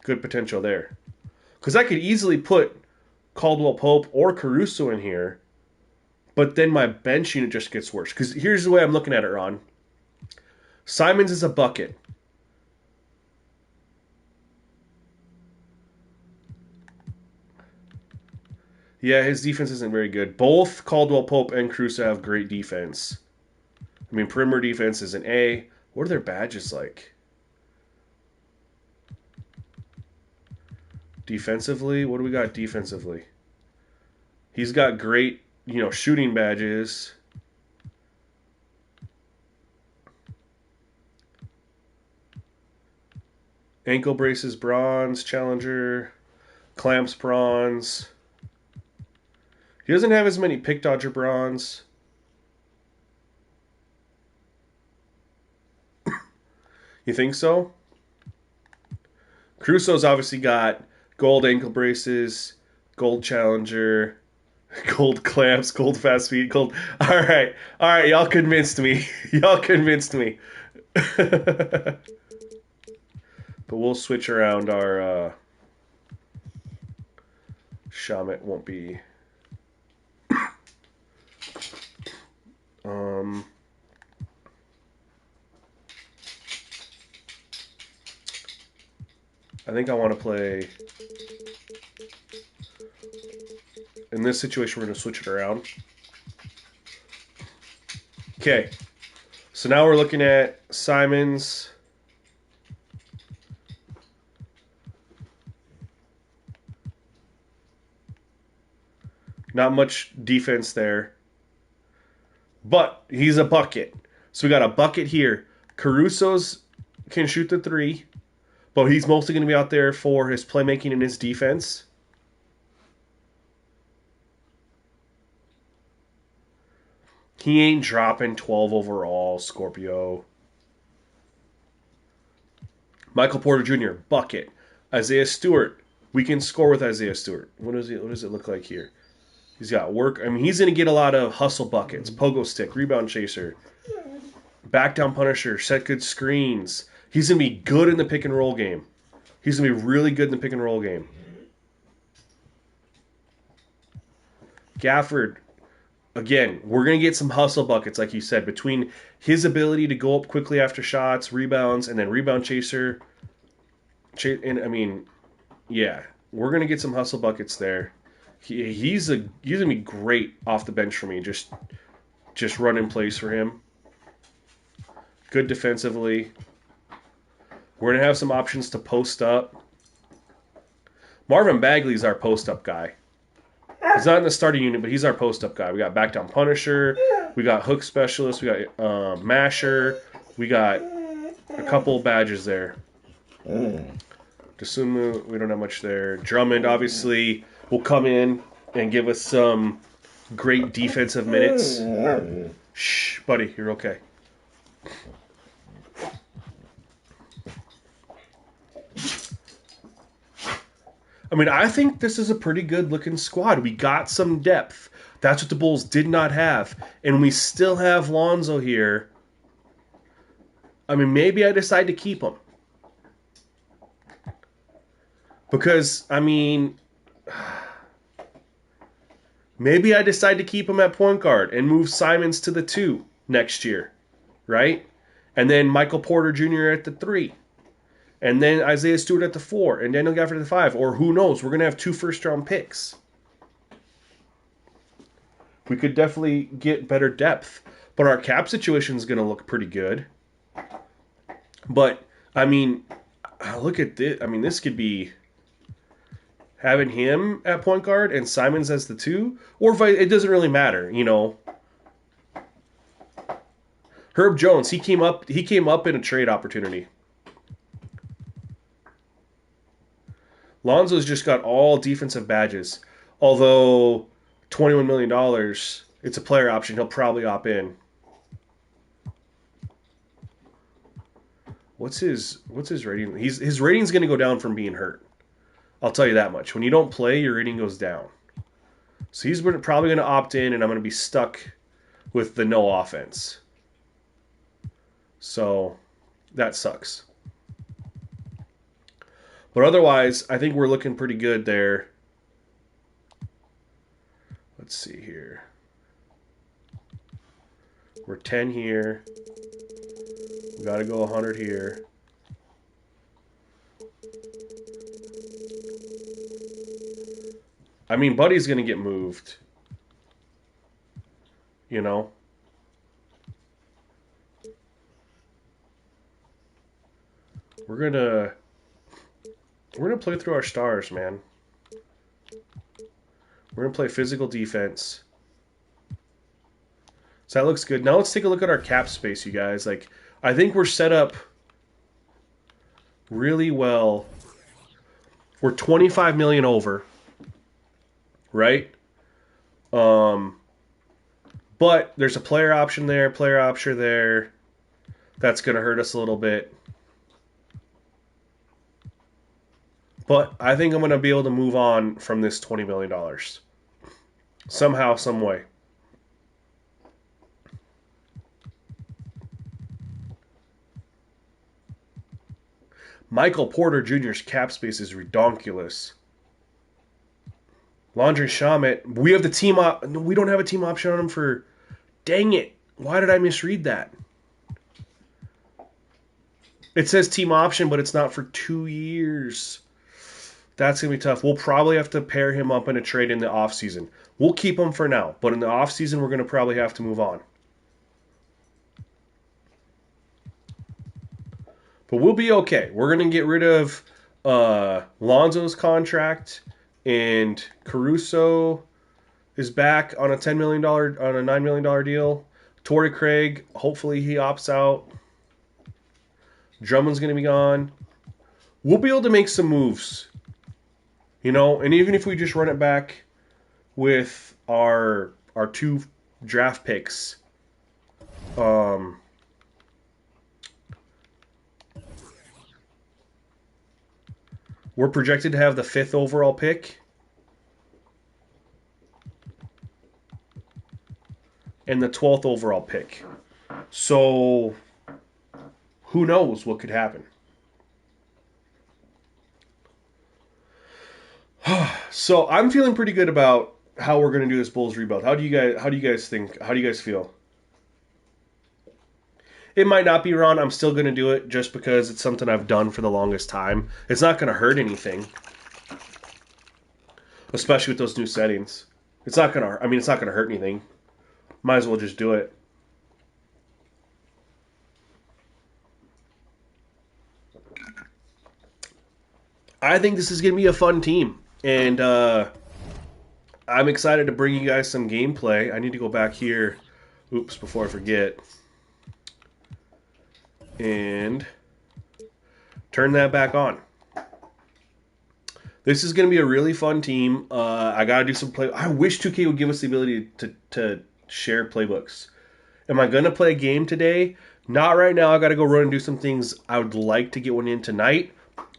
Good potential there. Because I could easily put Caldwell Pope or Caruso in here, but then my bench unit just gets worse. Because here's the way I'm looking at it, Ron. Simons is a bucket. Yeah, his defense isn't very good. Both Caldwell Pope and Caruso have great defense. I mean, perimeter defense is an A. What are their badges like? Defensively, what do we got defensively? He's got great, shooting badges. Ankle braces bronze, challenger, clamps bronze. He doesn't have as many pick dodger bronze. You think so? Caruso's obviously got gold ankle braces, gold challenger, gold clamps, gold fast feet, gold. All right, y'all convinced me. Y'all convinced me. But we'll switch around our. Shamet won't be. I think I want to play. In this situation, we're going to switch it around. Okay. So now we're looking at Simons. Not much defense there. But he's a bucket. So we got a bucket here. Caruso's can shoot the three, but he's mostly going to be out there for his playmaking and his defense. He ain't dropping 12 overall, Scorpio. Michael Porter Jr., bucket. Isaiah Stewart, we can score with Isaiah Stewart. What does it look like here? He's got work. I mean, he's going to get a lot of hustle buckets, pogo stick, rebound chaser, back down punisher, set good screens. He's going to be good in the pick and roll game. He's going to be really good in the pick and roll game. Gafford, again, we're going to get some hustle buckets, like you said, between his ability to go up quickly after shots, rebounds, and then rebound chaser. And I mean, yeah, we're going to get some hustle buckets there. He's going to be great off the bench for me, just running plays for him. Good defensively. We're going to have some options to post up. Marvin Bagley's our post-up guy. He's not in the starting unit, but he's our post-up guy. We got back down Punisher. We got hook specialist. We got Masher. We got a couple badges there. Dasumu, we don't have much there. Drummond, obviously, will come in and give us some great defensive minutes. Shh, buddy, you're okay. I mean, I think this is a pretty good looking squad. We got some depth. That's what the Bulls did not have. And we still have Lonzo here. I mean, maybe I decide to keep him. Because, I mean, maybe I decide to keep him at point guard and move Simons to the 2 next year, right? And then Michael Porter Jr. at the 3. And then Isaiah Stewart at the 4. And Daniel Gafford at the 5. Or who knows? We're going to have 2 first-round picks. We could definitely get better depth. But our cap situation is going to look pretty good. But, I mean, look at this. I mean, this could be having him at point guard and Simons as the 2. Or it doesn't really matter, you know. Herb Jones, he came up in a trade opportunity. Lonzo's just got all defensive badges. Although $21 million, it's a player option. He'll probably opt in. What's his rating? His rating's going to go down from being hurt. I'll tell you that much. When you don't play, your rating goes down. So he's probably going to opt in, and I'm going to be stuck with the no offense. So that sucks. But otherwise, I think we're looking pretty good there. Let's see here. We're 10 here. We got to go 100 here. I mean, Buddy's going to get moved. You know? We're going to play through our stars, man. We're going to play physical defense. So that looks good. Now let's take a look at our cap space, you guys. Like, I think we're set up really well. We're $25 million over, right? But there's a player option there, player option there. That's going to hurt us a little bit. But I think I'm going to be able to move on from this $20 million. Somehow, some way. Michael Porter Jr.'s cap space is redonkulous. Landry Shamet, we have the team we don't have a team option on him for... Dang it. Why did I misread that? It says team option, but it's not for 2 years. That's going to be tough. We'll probably have to pair him up in a trade in the offseason. We'll keep him for now, but in the offseason, we're going to probably have to move on. But we'll be okay. We're going to get rid of Lonzo's contract, and Caruso is back on a $10 million, on a $9 million deal. Torrey Craig, hopefully he opts out. Drummond's going to be gone. We'll be able to make some moves. You know, and even if we just run it back with our 2 draft picks, we're projected to have the 5th overall pick and the 12th overall pick. So who knows what could happen? So I'm feeling pretty good about how we're going to do this Bulls rebuild. How do you guys think? How do you guys feel? It might not be Ron. I'm still going to do it just because it's something I've done for the longest time. It's not going to hurt anything, especially with those new settings. It's not going to. I mean, it's not going to hurt anything. Might as well just do it. I think this is going to be a fun team. And I'm excited to bring you guys some gameplay. I need to go back here. Oops, before I forget. And turn that back on. This is going to be a really fun team. I got to do some play. I wish 2K would give us the ability to share playbooks. Am I going to play a game today? Not right now. I got to go run and do some things. I would like to get one in tonight.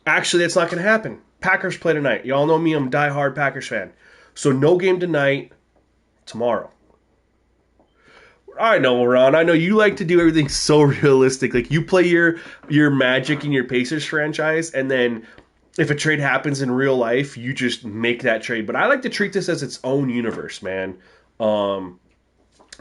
Actually, that's not going to happen. Packers play tonight. Y'all know me. I'm a diehard Packers fan. So no game tonight. Tomorrow. I know, Ron. I know you like to do everything so realistic. Like you play your Magic and your Pacers franchise, and then if a trade happens in real life, you just make that trade. But I like to treat this as its own universe, man.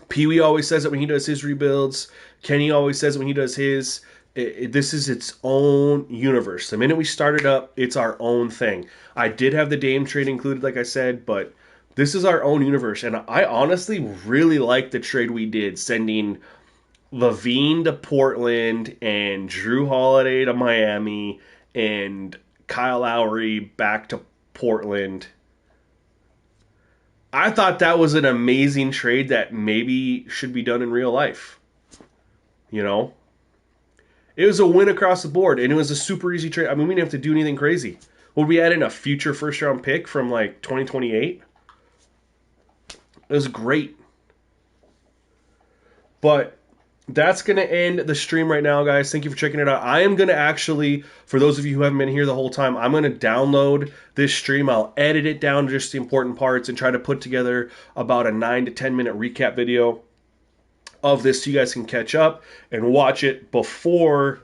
Pee Wee always says it when he does his rebuilds. Kenny always says it when he does his. This is its own universe. The minute we start it up, it's our own thing. I did have the Dame trade included, like I said, but this is our own universe. And I honestly really like the trade we did, sending Levine to Portland and Drew Holiday to Miami and Kyle Lowry back to Portland. I thought that was an amazing trade that maybe should be done in real life. You know? It was a win across the board, and it was a super easy trade. I mean, we didn't have to do anything crazy. Would we add in a future first-round pick from, like, 2028? It was great. But that's going to end the stream right now, guys. Thank you for checking it out. I am going to actually, for those of you who haven't been here the whole time, I'm going to download this stream. I'll edit it down to just the important parts and try to put together about a 9 to 10 minute recap video of this so you guys can catch up and watch it before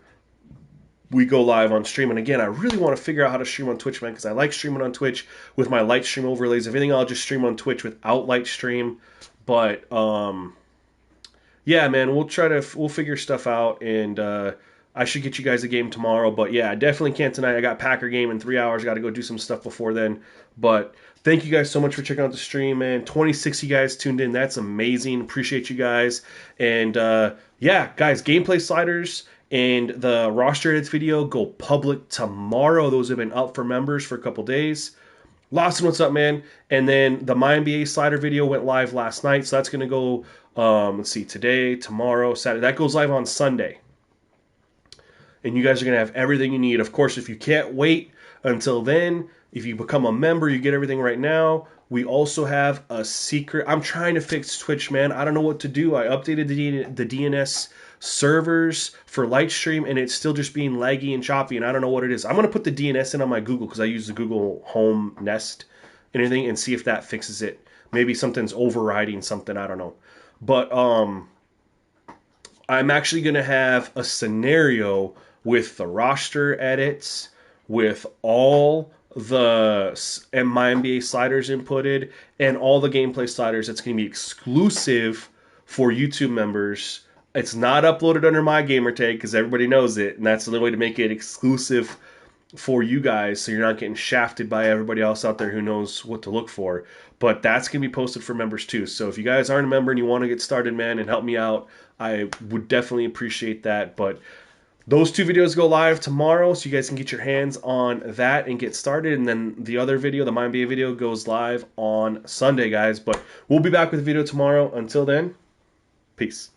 we go live on stream. And again, I really want to figure out how to stream on Twitch, man, because I like streaming on Twitch with my light stream overlays. If anything, I'll just stream on Twitch without light stream. But yeah, man, we'll figure stuff out, and I should get you guys a game tomorrow. But yeah, I definitely can't tonight. I got Packer game in 3 hours. Got to go do some stuff before then. But thank you guys so much for checking out the stream, man. 26 of you guys tuned in. That's amazing. Appreciate you guys. And yeah, guys, gameplay sliders and the roster edits video go public tomorrow. Those have been up for members for a couple days. Lawson, what's up, man? And then the My NBA slider video went live last night, so that's going to go, let's see, today, tomorrow, Saturday. That goes live on Sunday. And you guys are going to have everything you need. Of course, if you can't wait until then, if you become a member, you get everything right now. We also have a secret. I'm trying to fix Twitch, man. I don't know what to do. I updated the DNS servers for Lightstream, and it's still just being laggy and choppy, and I don't know what it is. I'm going to put the DNS in on my Google because I use the Google Home Nest and everything, and see if that fixes it. Maybe something's overriding something. I don't know. But I'm actually going to have a scenario with the roster edits, with all the My NBA sliders inputted, and all the gameplay sliders. That's going to be exclusive for YouTube members. It's not uploaded under my gamer tag because everybody knows it, and that's the way to make it exclusive for you guys, so you're not getting shafted by everybody else out there who knows what to look for. But that's going to be posted for members too. So if you guys aren't a member and you want to get started, man, and help me out, I would definitely appreciate that. But those two videos go live tomorrow, so you guys can get your hands on that and get started. And then the other video, the My NBA video, goes live on Sunday, guys. But we'll be back with a video tomorrow. Until then, peace.